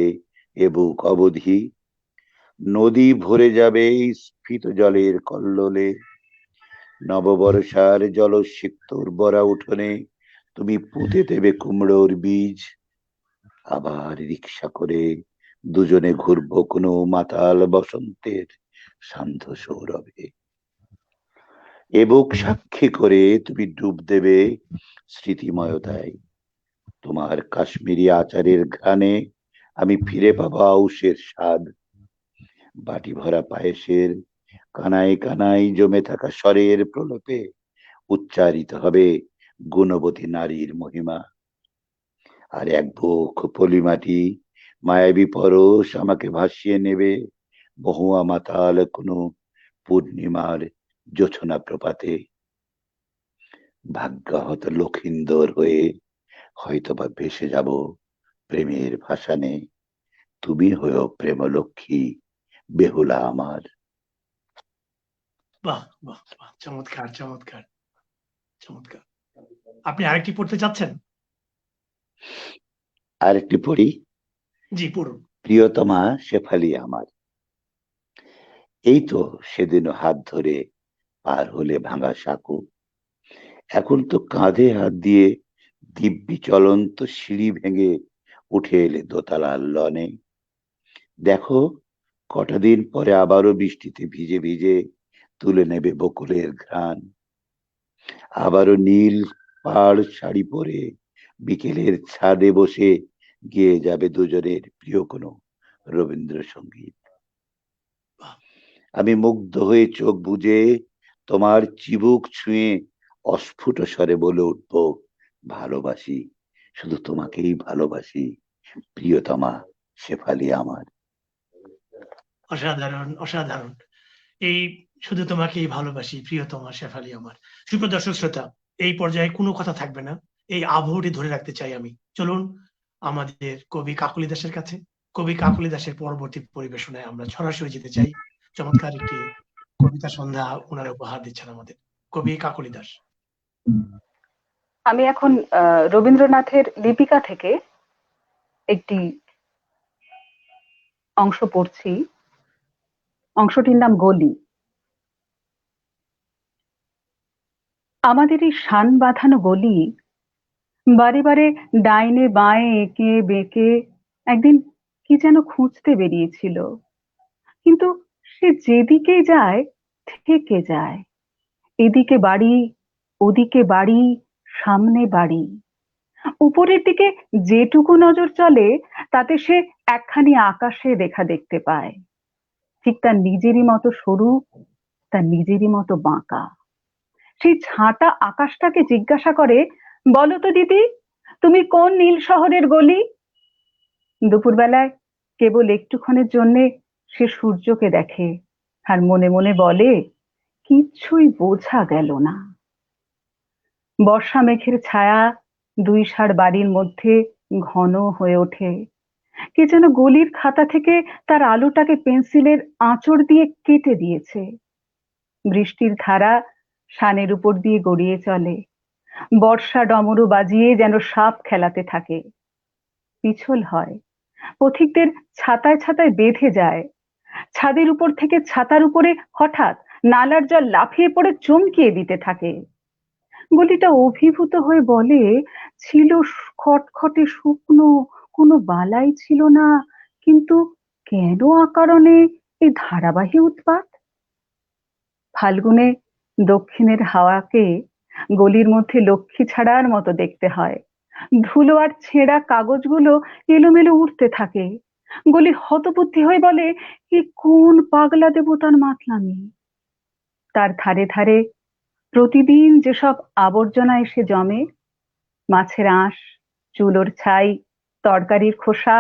Speaker 2: এ বুক অবধি। নদী ভরে যাবে স্ফীত জলের কল্লোলে। নববর্ষার জলসিক্ত উর্বরা উঠোনে তুমি পুঁতে দেবে কুমড়োর বীজ। আবার রিক্সা করে দুজনে ঘুরবো কোনো মাতাল বসন্তের সান্ধ্য সৌরভে। এ বুক সাক্ষী করে তুমি ডুব দেবে স্মৃতিময়তায়। তোমার কাশ্মীরি আচারের ঘ্রাণে আমি ফিরে পাবো আউশের স্বাদ। বাটি ভরা পায়েসের কানায় কানায় জমে থাকা স্বরের প্রলোপে উচ্চারিত হবে গুণবতী নারীর মহিমা। আর এক বুক পলিমাটি মায়াবী পরশ আমাকে ভাসিয়ে নেবে বহুয়া মাতাল কোনো পূর্ণিমার জোছনা প্রপাতে। ভাগ্যহত লক্ষিন্দর হয়ে হয়তোবা ভেসে যাব প্রেমের ভাসানে। তুমি হয়েও প্রেম লক্ষ্মী বেহুলা আমার।
Speaker 1: বাহ বাহ বাহ, চমৎকার চমৎকার চমৎকার। আপনি আরেকটি পড়তে চাচ্ছেন?
Speaker 2: আরেকটি পড়ি।
Speaker 1: জি, পড়ুন।
Speaker 2: প্রিয়তমা শেফালি আমার। এই তো সেদিনও হাত ধরে পার হলে ভাঙা সাঁকো। এখন তো কাঁধে হাত দিয়ে দিব্যি চলন্ত সিঁড়ি ভেঙে উঠে এলে দোতলার লনে। দেখো কটা দিন পরে আবারও বৃষ্টিতে ভিজে ভিজে তুলে নেবে বকুলের ঘ্রাণ। আবারও নীল পাড় শাড়ি পরে বিকেলের ছাদে বসে গেয়ে যাবে দুজনের প্রিয় কোনো রবীন্দ্রসঙ্গীত। আমি মুগ্ধ হয়ে চোখ বুজে তোমার চিবুক ছুঁয়ে অস্ফুট স্বরে বলে উঠবো, ভালোবাসি, শুধু তোমাকেই ভালোবাসি, প্রিয়তমা শেফালি আমার।
Speaker 1: অসাধারণ অসাধারণ। এই শুধু তোমাকেই ভালোবাসি, প্রিয়তমা শেফালি আমার। সুপ্রিয় দর্শক শ্রোতা, এই পর্যায়ে কোনো কথা থাকবে না, এই আবহটি ধরে রাখতে চাই আমি। চলুন আমাদের কবি কাকলি দাসের কাছে। কবি কাকলি দাসের পরবর্তী পরিবেশনায় আমরা সরাসরি যেতে চাই। চমৎকার একটি কবিতা সন্ধ্যা ওনারা উপহার দিচ্ছেন আমাদের, কবি কাকলি দাস।
Speaker 3: আমি এখন রবীন্দ্রনাথের লিপিকা থেকে একটি অংশ পড়ছি। অংশটির নাম গলি। আমাদের এই শান বাঁধানো গলি বারে বারে ডাইনে বাঁয়ে এঁকে বেঁকে একদিন কি যেন খুঁজতে বেরিয়েছিল, কিন্তু সে যেদিকেই যায় থেকে যায়। এদিকে বাড়ি, ওদিকে বাড়ি, সামনে বাড়ি। উপরের দিকে যেটুকু নজর চলে তাতে সে একখানি আকাশে রেখা দেখতে পায়, ঠিক তার নিজেরই মতো সরু, তার নিজেরই মতো বাঁকা। সেই ছাঁটা আকাশটাকে জিজ্ঞাসা করে, বলো তো দিদি, তুমি কোন নীল শহরের গলি? দুপুরবেলায় কেবল একটুক্ষণের জন্যে সে সূর্যকে দেখে আর মনে মনে বলে, কিচ্ছুই বোঝা গেল না। বর্ষা মেঘের ছায়া দুই সার বাড়ির মধ্যে ঘন হয়ে ওঠে। কে যেন গলির খাতা থেকে তার আলোটাকে পেন্সিলের আঁচড় দিয়ে কেটে দিয়েছে। বৃষ্টির ধারা শানের উপর দিয়ে গড়িয়ে চলে, বর্ষা ডমরু বাজিয়ে যেন সাপ খেলাতে থাকে। পিছল হয়, পথিকদের ছাতায় ছাতায় বেঁধে যায়। ছাদের উপর থেকে ছাতার উপরে হঠাৎ নালার জল লাফিয়ে পড়ে চমকিয়ে দিতে থাকে। গলিটা অভিভূত হয়ে বলে, ছিল খটখটে শুকনো, কোনো বালাই ছিল না, কিন্তু কেন অকারণে এই ধারাবাহী উৎপাত? ফাল্গুনে দক্ষিণের হাওয়াকে গলির মধ্যে লক্ষ্মী ছাড়ার মতো দেখতে হয়। ধুলো আর ছেঁড়া কাগজগুলো এলোমেলো উঠতে থাকে। গলি হতবুদ্ধি হয়ে বলে, এ কোন পাগলা দেবতার মাতলামি! তার ধারে ধারে প্রতিদিন যেসব আবর্জনা এসে জমে, মাছের আঁশ, চুলোর ছাই, তরকারির খোসা,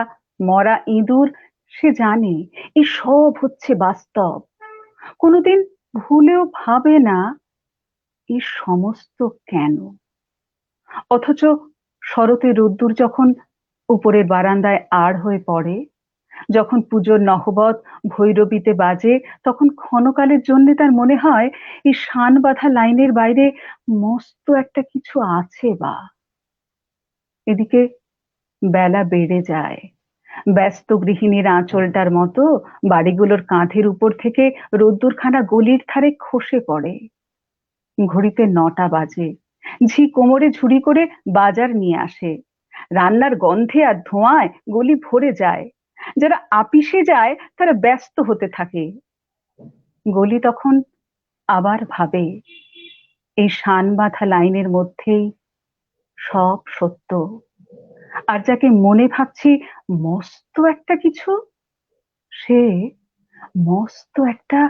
Speaker 3: মরা ইঁদুর, সে জানে এই সব হচ্ছে বাস্তব। কোনোদিন ভুলেও ভাবে না এই সমস্ত কেন। অথচ শরতে রোদ্দুর যখন উপরের বারান্দায় আড় হয়ে পড়ে, যখন পুজোর নহবত ভৈরবীতে বাজে, তখন ক্ষণকালের জন্য তার মনে হয় এই শান বাঁধা লাইনের বাইরে মস্ত একটা কিছু আছে। বা এদিকে বেলা বেড়ে যায়, ব্যস্ত গৃহিণীর আঁচলটার মতো বাড়িগুলোর কাঁধের উপর থেকে রোদ্দুরখানা গলির ধারে খসে পড়ে। ঘড়িতে 9টা বাজে। ঝি কোমরে ঝুড়ি করে বাজার নিয়ে আসে। রান্নার গন্ধে আর ধোঁয়ায় গলি ভরে যায়। যারা আপিসে যায় তারা ব্যস্ত হতে থাকে। গলি তখন আবার ভাবে, এই শান বাঁধা লাইনের মধ্যেই সব সত্য। আর যাকে মনে ভাবছি মস্ত একটা কিছু, সে মস্ত একটা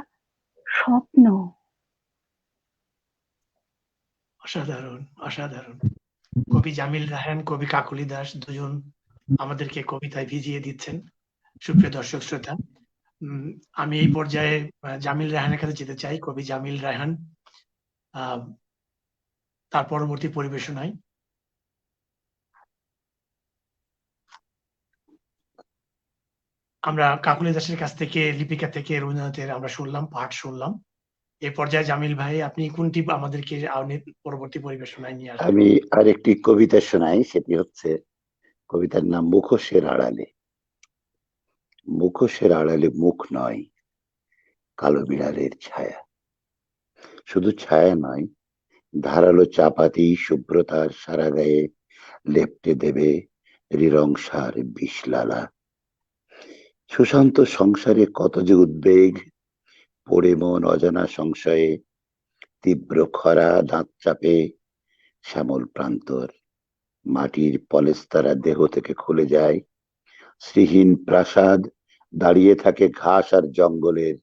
Speaker 3: স্বপ্ন।
Speaker 1: অসাধারণ, অসাধারণ। কবি জামিল রায়হান, কবি কাকলি দাস দুজন আমাদেরকে কবিতায় ভিজিয়ে দিচ্ছেন। সুপ্রিয় দর্শক শ্রোতা, আমি এই পর্যায়ে জামিল রায়হানের কাছে যেতে চাই। কবি জামিল রায়হান তার পরবর্তী পরিবেশনায়। আমরা কাকলি দাসের কাছ থেকে, লিপিকা থেকে রবীন্দ্রনাথের আমরা শুনলাম, পাঠ শুনলাম। এই পর্যায়ে জামিল ভাই, আপনি কোনটি আমাদেরকে পরবর্তী পরিবেশনায় নিয়ে আসবেন?
Speaker 2: আমি আরেকটি কবিতা শোনাই, সেটি হচ্ছে কবিতার নাম মুখোশের আড়ালে। মুখোশের আড়ালে মুখ নয়, কালো বিড়ালের ছায়া। শুধু ছায়া নয়, ধারালো চাপাতি শুভ্রতার সারা গায়ে লেপ্টে দেবে রিরংসার বিষলালা। সুশান্ত সংসারে কত যে উদ্বেগ, পড়ে মন অজানা সংশয়ে, তীব্র খরা দাঁত চাপে শ্যামল প্রান্তর। মাটির পলেস্তারা দেহ থেকে খুলে যায়, শ্রীহীন প্রাসাদ দাঁড়িয়ে থাকে ঘাস আর জঙ্গলের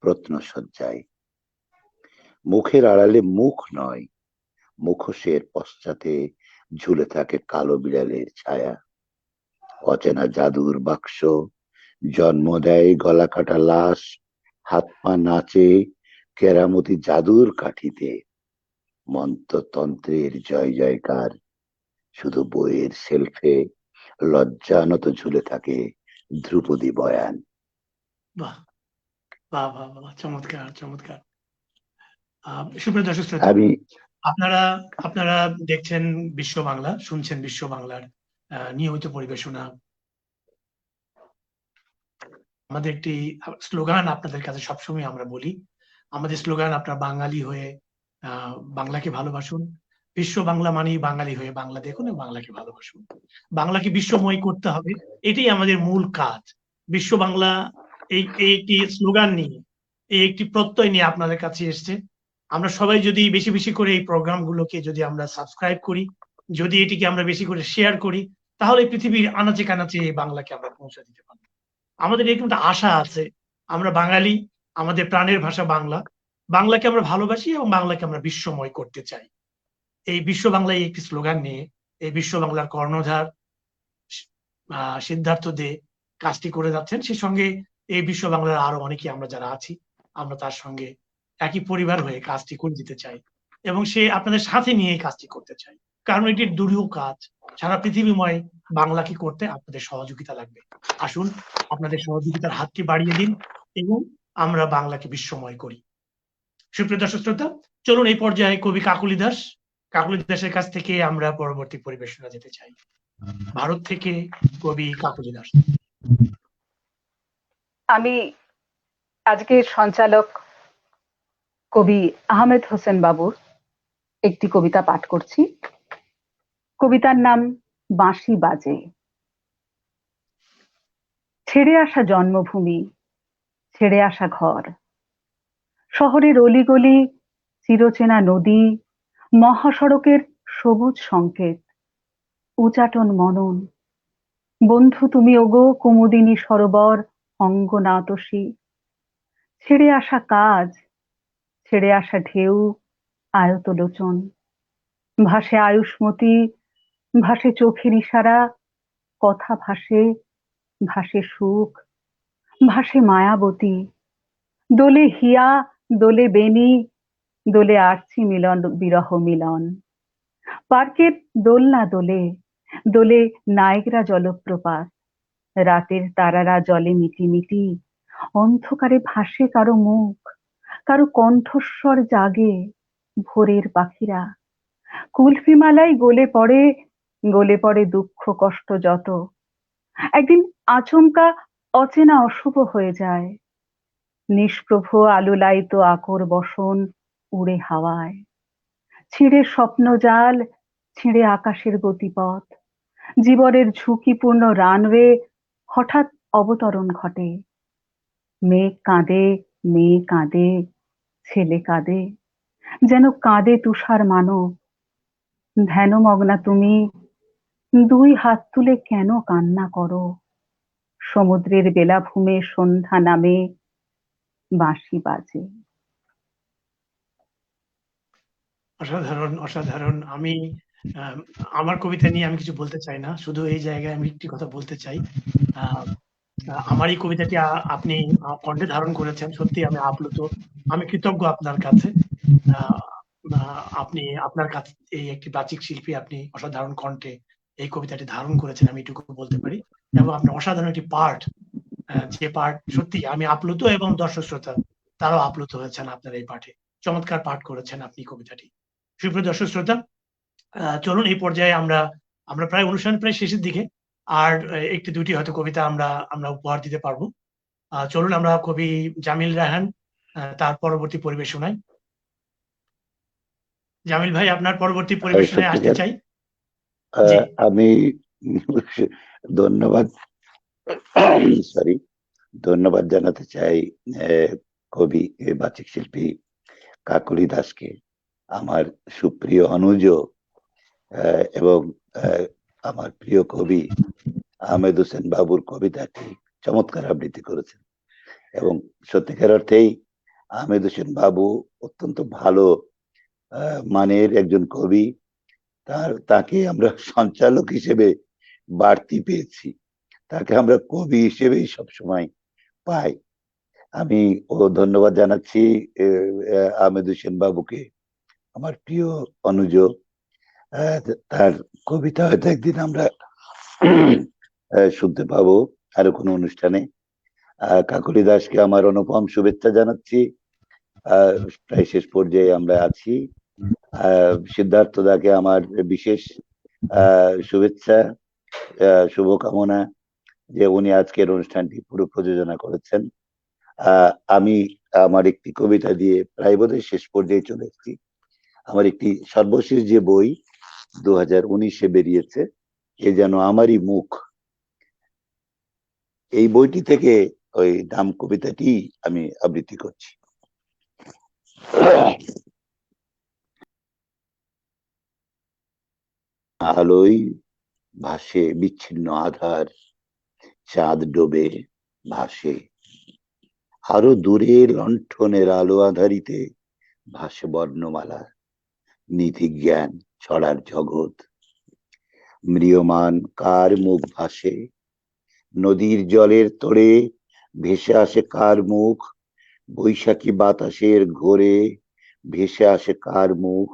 Speaker 2: প্রত্নসজ্জায়। মুখের আড়ালে মুখ নয়, মুখোশের পশ্চাতে ঝুলে থাকে কালো বিড়ালের ছায়া। অচেনা জাদুর বাক্স জন্ম দেয় গলা কাটা লাশ, হাত পা নাচে কেরামতি জাদুর কাঠিতে। মন্ত্রতন্ত্রের জয় জয়কার, শুধু বইয়ের শেলফে লজ্জানত ঝুলে থাকে ধ্রুপদী বয়ান।
Speaker 1: বাহ, বাহ, বাহ, বাহ, চমৎকার, চমৎকার। সুপ্রিয় দর্শক শ্রোতা,
Speaker 2: আমি
Speaker 1: আপনারা দেখছেন বিশ্ব বাংলা, শুনছেন বিশ্ব বাংলার নিয়মিত পরিবেশনা। আমাদের একটি স্লোগান আপনাদের কাছে সবসময় আমরা বলি, আমাদের স্লোগান, আপনারা বাঙালি হয়ে বাংলাকে ভালোবাসুন, বিশ্ব বাংলা মানেই বাঙালি হয়ে বাংলা দেখুন এবং বাংলাকে ভালোবাসুন। বাংলাকে বিশ্বময় করতে হবে, এটাই আমাদের মূল কাজ। বিশ্ব বাংলা এই একটি স্লোগান নিয়ে, এই একটি প্রত্যয় নিয়ে আপনাদের কাছে এসছে। আমরা সবাই যদি বেশি বেশি করে এই প্রোগ্রামগুলোকে যদি আমরা সাবস্ক্রাইব করি, যদি এটিকে আমরা বেশি করে শেয়ার করি, তাহলে পৃথিবীর আনাচে কানাচে এই বাংলাকে আমরা পৌঁছে দিতে পারবো। আমাদের এরকম একটা আশা আছে, আমরা বাঙালি, আমাদের প্রাণের ভাষা বাংলা, বাংলাকে আমরা ভালোবাসি এবং বাংলাকে আমরা বিশ্বময় করতে চাই। এই বিশ্ব বাংলায় একটি স্লোগান নিয়ে এই বিশ্ব বাংলার কর্ণধার সিদ্ধার্থ দে কাজটি করে যাচ্ছেন। সে সঙ্গে এই বিশ্ব বাংলার আরো অনেকে আমরা যারা আছি, আমরা তার সঙ্গে একই পরিবার হয়ে কাজটি করে দিতে চাই এবং সে আপনাদের সাথে নিয়ে এই কাজটি করতে চাই, কারণ এটি দুরূহ কাজ। সারা পৃথিবীময় বাংলাকে করতে আপনাদের সহযোগিতা লাগবে। আসুন, আপনাদের সহযোগিতার হাতটি বাড়িয়ে দিন এবং আমরা বাংলাকে বিশ্বময় করি। সুপ্রিয় দর্শক শ্রোতা, চলুন এই পর্যায়ে কবি কাকলি দাসের কাছ থেকে আমরা পরবর্তী পরিবেশনা যেতে চাই। ভারত থেকে কবি কাকলি দাস।
Speaker 3: আমি আজকের সঞ্চালক কবি আহমেদ হোসেন বাবুর একটি কবিতা পাঠ করছি। কবিতার নাম বাঁশি বাজে। ছেড়ে আসা জন্মভূমি, ছেড়ে আসা ঘর, শহরের অলিগলি, চিরচেনা নদী, মহাসড়কের সবুজ সংকেত, উচাটন মনন, বন্ধু তুমি ওগো কুমুদিনী সরোবর অঙ্গনাতসী। ছেড়ে আসা কাজ, ছেড়ে আসা ঢেউ, আয়তলোচন, ভাসে আয়ুষ্মতী, ভাসে চোখের ইশারা, কথা ভাসে, ভাসে সুখ, ভাসে মায়াবতী, দোলে হিয়া, দোলে বেনি, দোলে আরছি মিলন বিরহ মিলন। পার্কের দোলনা দোলে, দোলে নায়গ্রা জলপ্রপাত, রাতের তারারা জলে মিটিমিটি, অন্ধকারে ভাসে কারো মুখ, কারো কণ্ঠস্বর জাগে, ভোরের পাখিরা কুলফিমালায় গলে পড়ে দুঃখ কষ্ট যত। একদিন আচমকা অচেনা অশুভ হয়ে যায়, নিষ্প্রভ আলোলায়িত আকর বসন উড়ে হাওয়ায়, ছিঁড়ে স্বপ্ন জাল, ছিঁড়ে আকাশের গতিপথ, জীবনের ঝুঁকিপূর্ণ রানওয়ে হঠাৎ অবতরণ ঘটে। মেঘ কাঁদে, মেয়ে কাঁদে, ছেলে কাঁদে, যেন কাঁদে তুষার মানব। ধ্যানমগ্না তুমি, দুই হাত তুলে কেন কান্না করো? সমুদ্রের বেলাভূমে সন্ধ্যা নামে, বাঁশি বাজে।
Speaker 1: অসাধারণ, অসাধারণ। আমি আমার কবিতা নিয়ে আমি কিছু বলতে চাই না, শুধু এই জায়গায় আমি একটি কথা বলতে চাই। আমার এই কবিতাটি আপনি কণ্ঠে ধারণ করেছেন, সত্যি আমি আপ্লুত, আমি কৃতজ্ঞ আপনার কাছে। আপনি আপনার কাছে এই একটি বাচিক শিল্পী, আপনি অসাধারণ কণ্ঠে এই কবিতাটি ধারণ করেছেন, আমি এটুকু বলতে পারি। এবং আপনার অসাধারণ একটি পাঠ, যে পাঠ সত্যি আমি আপ্লুত এবং দর্শক শ্রোতা তারাও আপ্লুত হয়েছেন আপনার এই পাঠে। চমৎকার পাঠ করেছেন আপনি কবিতাটি। সুপ্রিয় দর্শক শ্রোতা, চলুন এই পর্যায়ে আমরা প্রায় অনুষ্ঠান প্রায় শেষের দিকে, আর একটি দুটি হয়তো কবিতা আমরা উপহার দিতে পারবো। চলুন আমরা কবি জামিল রায়হান তার পরবর্তী পরিবেশনায়। জামিল ভাই, আপনার পরবর্তী পরিবেশনায় আসতে চাই।
Speaker 2: আমি ধন্যবাদ জানাতে চাই কবি বাচিক শিল্পী কাকলি দাসকে, আমার সুপ্রিয় অনুজ এবং আমার প্রিয় কবি আহমেদ হোসেন বাবুর কবিতাটি চমৎকার আবৃত্তি করেছেন। এবং সত্যিকার অর্থেই আহমেদ হোসেন বাবু অত্যন্ত ভালো মানের একজন কবি। তাকে আমরা সঞ্চালক হিসেবে বাড়তি পেয়েছি, তাকে আমরা কবি হিসেবেই সবসময় পাই। আমি ধন্যবাদ জানাচ্ছি আহমেদ হোসেন বাবুকে, আমার প্রিয় অনুজ। তার কবিতা হয়তো একদিন আমরা শুনতে পাবো আরো কোনো অনুষ্ঠানে। কাকলি দাসকে আমার অনুপম শুভেচ্ছা জানাচ্ছি। প্রায় শেষ পর্যায়ে আমরা আছি। সিদ্ধার্থ দাকে আমার বিশেষ শুভেচ্ছা, শুভকামনা যে উনি আজকের অনুষ্ঠানটি পুরো প্রযোজনা করেছেন। আমি আমার একটি কবিতা দিয়ে প্রায় বোধহয় শেষ পর্যায়ে চলে এসেছি। আমার একটি সর্বশেষ যে বই 2019-এ বেরিয়েছে, এ যেন আমারই মুখ, এই বইটি থেকে ওই নাম কবিতাটি আমি আবৃত্তি করছি। আলোয় ভাসে বিচ্ছিন্ন আধার, চাঁদ ডোবে ভাসে, আরো দূরে লণ্ঠনের আলো আধারিতে ভাসে বর্ণমালা, নীতি জ্ঞান ছড়ার জগৎ। ম্রিয়মান কার মুখ ভাসে, নদীর জলের তোড়ে ভেসে আসে কার মুখ, বৈশাখী বাতাসের ঘোরে ভেসে আসে কার মুখ,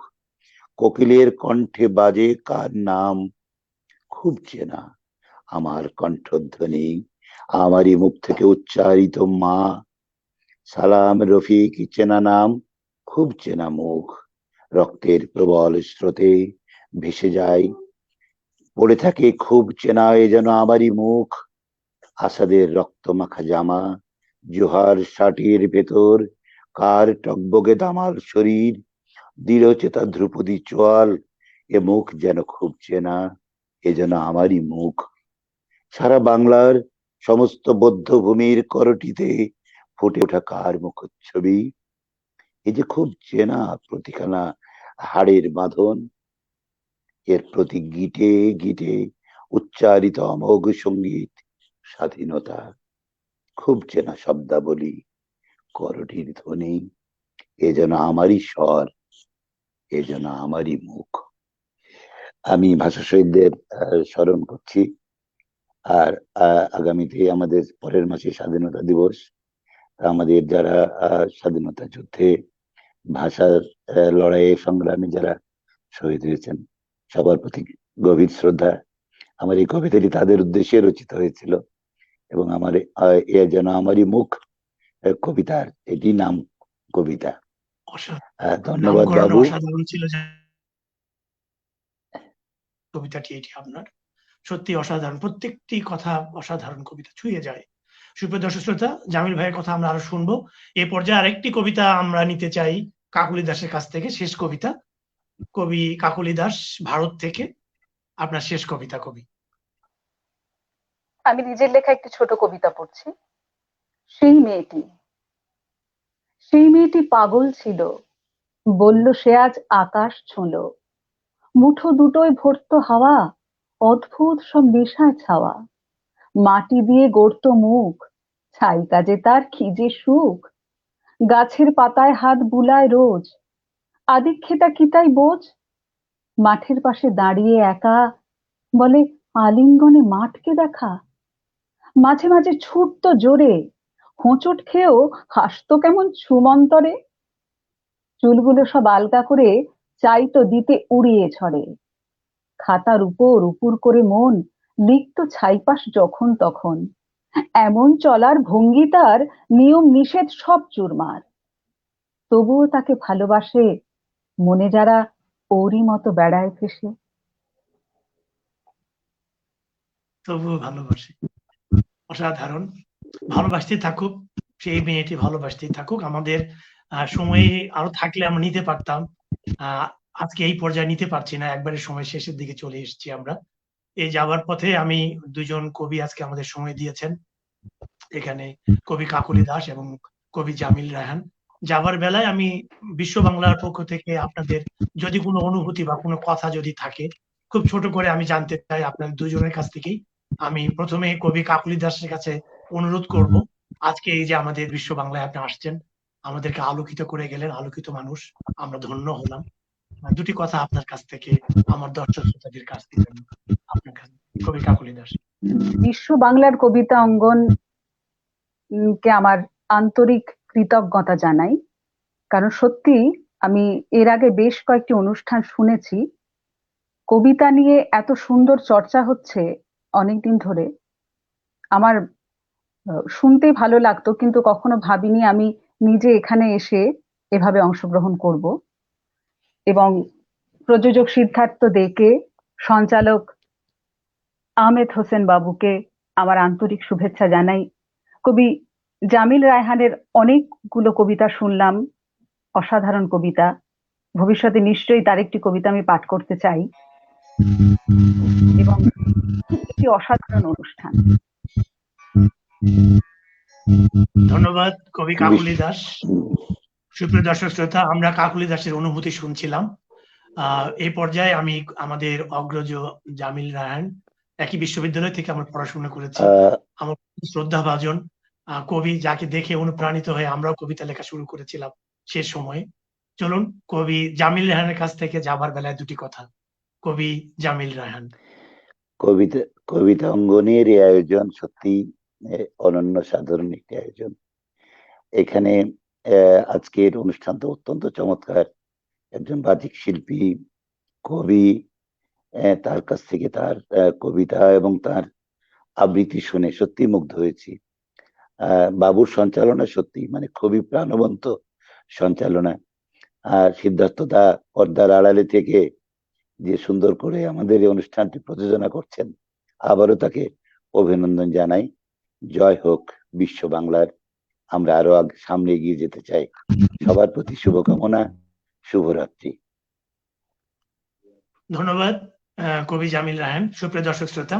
Speaker 2: কোকিলের কণ্ঠে বাজে কার নাম, খুব চেনা আমার কণ্ঠধ্বনি, আমারই মুখ থেকে উচ্চারিত মা। সালাম রফিক চেনা নাম, খুব চেনা মুখ, রক্তের প্রবল স্রোতে ভেসে যায়, পড়ে থাকে খুব চেনা এ যেন আমারই মুখ। আসাদের রক্ত মাখা জামা, জোহার শাটির ভেতর কার টকবগে দামাল শরীর, দৃঢ়চেতা ধ্রুপদী চোয়াল, এ মুখ যেন খুব চেনা এ যেন আমারই মুখ। সারা বাংলার সমস্ত বধ্যভূমির করটিতে ফুটে ওঠা কার মুখচ্ছবি, এই যে খুব চেনা প্রতিখানা হাড়ের বাঁধন, এর প্রতি গিটে গিটে উচ্চারিত অমোঘ সঙ্গীত, স্বাধীনতা, খুব চেনা শব্দাবলী, করটির ধ্বনি, এ যেন আমারই স্বর, এ যেন আমারই মুখ। আমি ভাষা শহীদদের স্মরণ করছি। আর আগামীতে আমাদের পরের মাসে স্বাধীনতা দিবস, আমাদের যারা স্বাধীনতা যুদ্ধে ভাষার লড়াইয়ে সংগ্রামে যারা শহীদ হয়েছেন সবার প্রতি গভীর শ্রদ্ধা। আমার এই কবিতাটি তাদের উদ্দেশ্যে রচিত হয়েছিল এবং আমার এ যেন আমারই মুখ কবিতার এটি নাম কবিতা। ধন্যবাদ বাবু।
Speaker 1: অসাধারণ ছিল কবিতাটি, এটি আপনার সত্যি অসাধারণ, প্রত্যেকটি কথা অসাধারণ, কবিতা ছুঁয়ে যায়। সুপ্রিয় দর্শক শ্রোতা, জামিল ভাইয়ের কথা আমরা আরো শুনবো। এই পর্যায়ে আরেকটি কবিতা আমরা নিতে চাই কাকলি দাসের কাছ থেকে, শেষ কবিতা। কবি কাকলি দাস, ভারত থেকে, আপনার শেষ কবিতা। কবি,
Speaker 3: আমি নিজের লেখা একটি ছোট কবিতা পড়ছি। সেই মেয়েটি, সেই মেয়েটি পাগল ছিল, বলল সে আজ আকাশ ছুঁলো, মুঠো দুটোয় ভরতো হাওয়া, অদ্ভুত সব নেশায় ছাওয়া, মাটি দিয়ে গড়তো মুখ, ছাই কাজে তার কি যে সুখ, গাছের পাতায় হাত বুলায় রোজ, আদিক্ষেতা কি তাই বোঝ, মাঠের পাশে দাঁড়িয়ে একা বলে আলিঙ্গনে মাঠকে দেখা, মাঝে মাঝে ছুটতো জোরে, হোঁচট খেয়েও হাসতো কেমন ছুমন্তরে, চুলগুলো সব আলগা করে চাইতো দিতে উড়িয়ে ঝরে, খাতার উপর উপুর করে মন লিখতো ছাইপাশ যখন তখন, এমন চলার ভঙ্গি তার নিয়ম নিষেধ সব চুরমার, তবুও তাকে ভালোবাসে মনে যারা ওরই মতো বেড়ায় ভেসে।
Speaker 1: তবুও ভালোবাসে, অসাধারণ। ভালোবাসতেই থাকুক, সেই মেয়েটি ভালোবাসতেই থাকুক। আমাদের সময় আরো থাকলে আমরা নিতে পারতাম, আজকে এই পর্যায়ে নিতে পারছি না, একবারে সময় শেষের দিকে চলে এসেছি আমরা। এই যাওয়ার পথে আমি দুজন কবি আজকে আমাদের সময় দিয়েছেন এখানে, কবি কাকলি দাস এবং কবি জামিল রায়হান। যাবার বেলায় আমি বিশ্ব বাংলার পক্ষ থেকে আপনাদের যদি কোনো অনুভূতি বা কোনো কথা যদি থাকে, খুব ছোট করে আমি জানতে চাই আপনাদের দুজনের কাছ থেকেই। আমি প্রথমে কবি কাকলি দাসের কাছে অনুরোধ করব, আজকে এই যে আমাদের বিশ্ব বাংলায় আপনি আসছেন, আমাদেরকে আলোকিত করে গেলেন, আলোকিত মানুষ, আমরা ধন্য হলাম। দুটি কথা আপনার কাছ থেকে, আমার দর্শক শ্রোতাদের কাছ থেকে, আপনার কাছে কবি কাকলি দাস।
Speaker 3: বিশ্ব বাংলার কবিতা অঙ্গন কে আমার আন্তরিক কৃতজ্ঞতা জানাই, কারণ সত্যি আমি এর আগে বেশ কয়েকটি অনুষ্ঠান শুনেছি, কবিতা নিয়ে এত সুন্দর চর্চা হচ্ছে অনেকদিন ধরে, আমার শুনতে ভালো লাগতো, কিন্তু কখনো ভাবিনি আমি নিজে এখানে এসে এভাবে অংশগ্রহণ করব। এবং প্রযোজক সিদ্ধার্থ দেকে, সঞ্চালক আহমেদ হোসেন বাবুকে আমার আন্তরিক শুভেচ্ছা জানাই। কবি জামিল রায়হানের অনেকগুলো কবিতা শুনলাম, অসাধারণ কবিতা, ভবিষ্যতে নিশ্চয়ই তার একটি কবিতা আমি পাঠ করতে চাই, এবং একটি অসাধারণ অনুষ্ঠান।
Speaker 1: ধন্যবাদ কবি কাকলি দাস। সুপ্রিয় দর্শক শ্রোতা, আমরা কাকলি দাসের অনুভূতি শুনছিলাম। এই পর্যায়ে আমি আমাদের অগ্রজ জামিল রায়হান, একই বিশ্ববিদ্যালয় থেকে আমরা পড়াশোনা করেছি, আমার শ্রদ্ধাভাজন কবি, যাকে দেখে অনুপ্রাণিত হয়ে আমরাও কবিতা লেখা শুরু করেছিলাম সে সময়ে। চলুন কবি জামিল রায়হানের কাছ থেকে যাবার বেলায় দুটি কথা। কবি জামিল রায়হান।
Speaker 2: কবিতা অঙ্গনের এই আয়োজন সত্যি অনন্য সাধারণ একটি আয়োজন। এখানে আজকের অনুষ্ঠানটা অত্যন্ত চমৎকার। একজন বাচিক শিল্পী, কবি, তার কাছ থেকে তার কবিতা এবং তার আবৃত্তি শুনে সত্যি মুগ্ধ হয়েছি। বাবুর সঞ্চালনা সত্যি মানে খুবই প্রাণবন্ত সঞ্চালনা। আর সিদ্ধার্থ দা পর্দার আড়ালে থেকে যে সুন্দর করে আমাদের এই অনুষ্ঠানটি প্রযোজনা করছেন, আবারও তাকে অভিনন্দন জানাই। জয় হোক বিশ্ব বাংলার। আমরা আরো সামনে এগিয়ে যেতে চাই। সবার প্রতি শুভকামনা, শুভরাত্রি।
Speaker 1: ধন্যবাদ কবি জামিল রায়হান। সুপ্রিয় দর্শক শ্রোতা,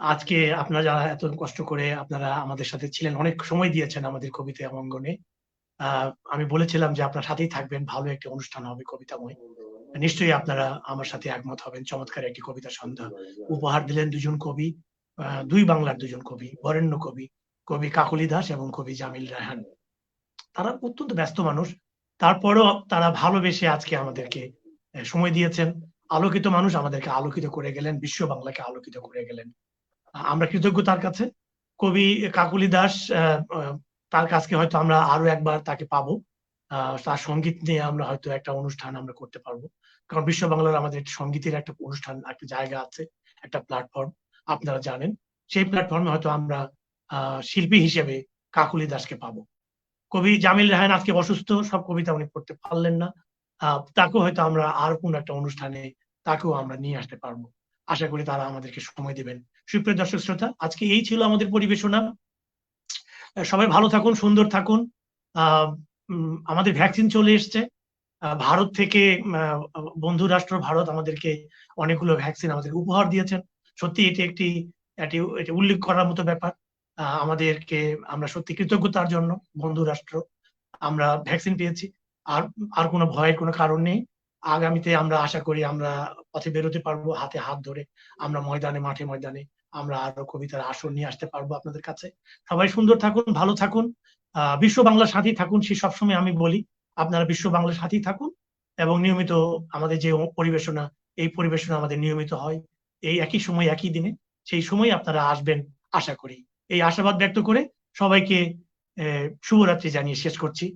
Speaker 1: আজকে আপনারা যারা এত কষ্ট করে আপনারা আমাদের সাথে ছিলেন, অনেক সময় দিয়েছেন আমাদের কবিতা অঙ্গনে। আমি বলেছিলাম যে আপনার সাথেই থাকবেন, ভালো একটি অনুষ্ঠান হবে কবিতাময়। নিশ্চয়ই আপনারা আমার সাথে একমত হবেন। চমৎকার একটি কবিতা সন্ধ্যা উপহার দিলেন দুজন কবি, দুই বাংলার দুজন কবি, বরেণ্য কবি, কবি কাকলি দাস এবং কবি জামিল রায়হান। তারা অত্যন্ত ব্যস্ত মানুষ, তারপরও তারা ভালোবেসে আজকে আমাদেরকে সময় দিয়েছেন। আলোকিত মানুষ, আমাদেরকে আলোকিত করে গেলেন, বিশ্ব বাংলাকে আলোকিত করে গেলেন। আমরা কৃতজ্ঞ তার কাছে। কবি কাকলি দাস, তার কাছকে হয়তো আমরা আরো একবার তাকে পাবো, তার সঙ্গীত নিয়ে আমরা হয়তো একটা অনুষ্ঠান আমরা করতে পারবো। কারণ বিশ্ব বাংলার আমাদের সঙ্গীতের একটা অনুষ্ঠান, একটা জায়গা আছে, একটা প্ল্যাটফর্ম আপনারা জানেন। সেই প্ল্যাটফর্মে হয়তো আমরা শিল্পী হিসেবে কাকলি দাসকে পাবো। কবি জামিল রায়হান আজকে অসুস্থ, সব কবিতা উনি পড়তে পারলেন না। তাকেও হয়তো আমরা আর কোন একটা অনুষ্ঠানে তাকেও আমরা নিয়ে আসতে পারবো। আশা করি তারা আমাদেরকে সময় দিবেন। সুপ্রিয় দর্শক শ্রোতা, আজকে এই ছিল আমাদের পরিবেশনা। সবাই ভালো থাকুন, সুন্দর থাকুন। আমাদের ভ্যাকসিন চলে এসছে ভারত থেকে। বন্ধু রাষ্ট্র ভারত আমাদেরকে অনেকগুলো ভ্যাকসিন আমাদের উপহার দিয়েছেন। সত্যি এটি একটি উল্লেখ করার মতো ব্যাপার। আমাদেরকে, আমরা সত্যি কৃতজ্ঞ তার জন্য। বন্ধু রাষ্ট্র, আমরা ভ্যাকসিন পেয়েছি, আর কোনো ভয়ের কোনো কারণ নেই। আগামীতে আমরা আশা করি আমরা পথে বেরোতে পারবো, হাতে হাত ধরে আমরা ময়দানে, মাঠে ময়দানে আমরা আরো কবিতার আসর নিয়ে আসতে পারবো আপনাদের কাছে। সবাই সুন্দর থাকুন, ভালো থাকুন, বিশ্ব বাংলার সাথেই থাকুন। সে সবসময় আমি বলি, আপনারা বিশ্ব বাংলার সাথেই থাকুন এবং নিয়মিত আমাদের যে পরিবেশনা, এই পরিবেশনা আমাদের নিয়মিত হয় এই একই সময় একই দিনে। সেই সময় আপনারা আসবেন আশা করি। এই আশাবাদ ব্যক্ত করে সবাইকে শুভরাত্রি জানিয়ে শেষ করছি।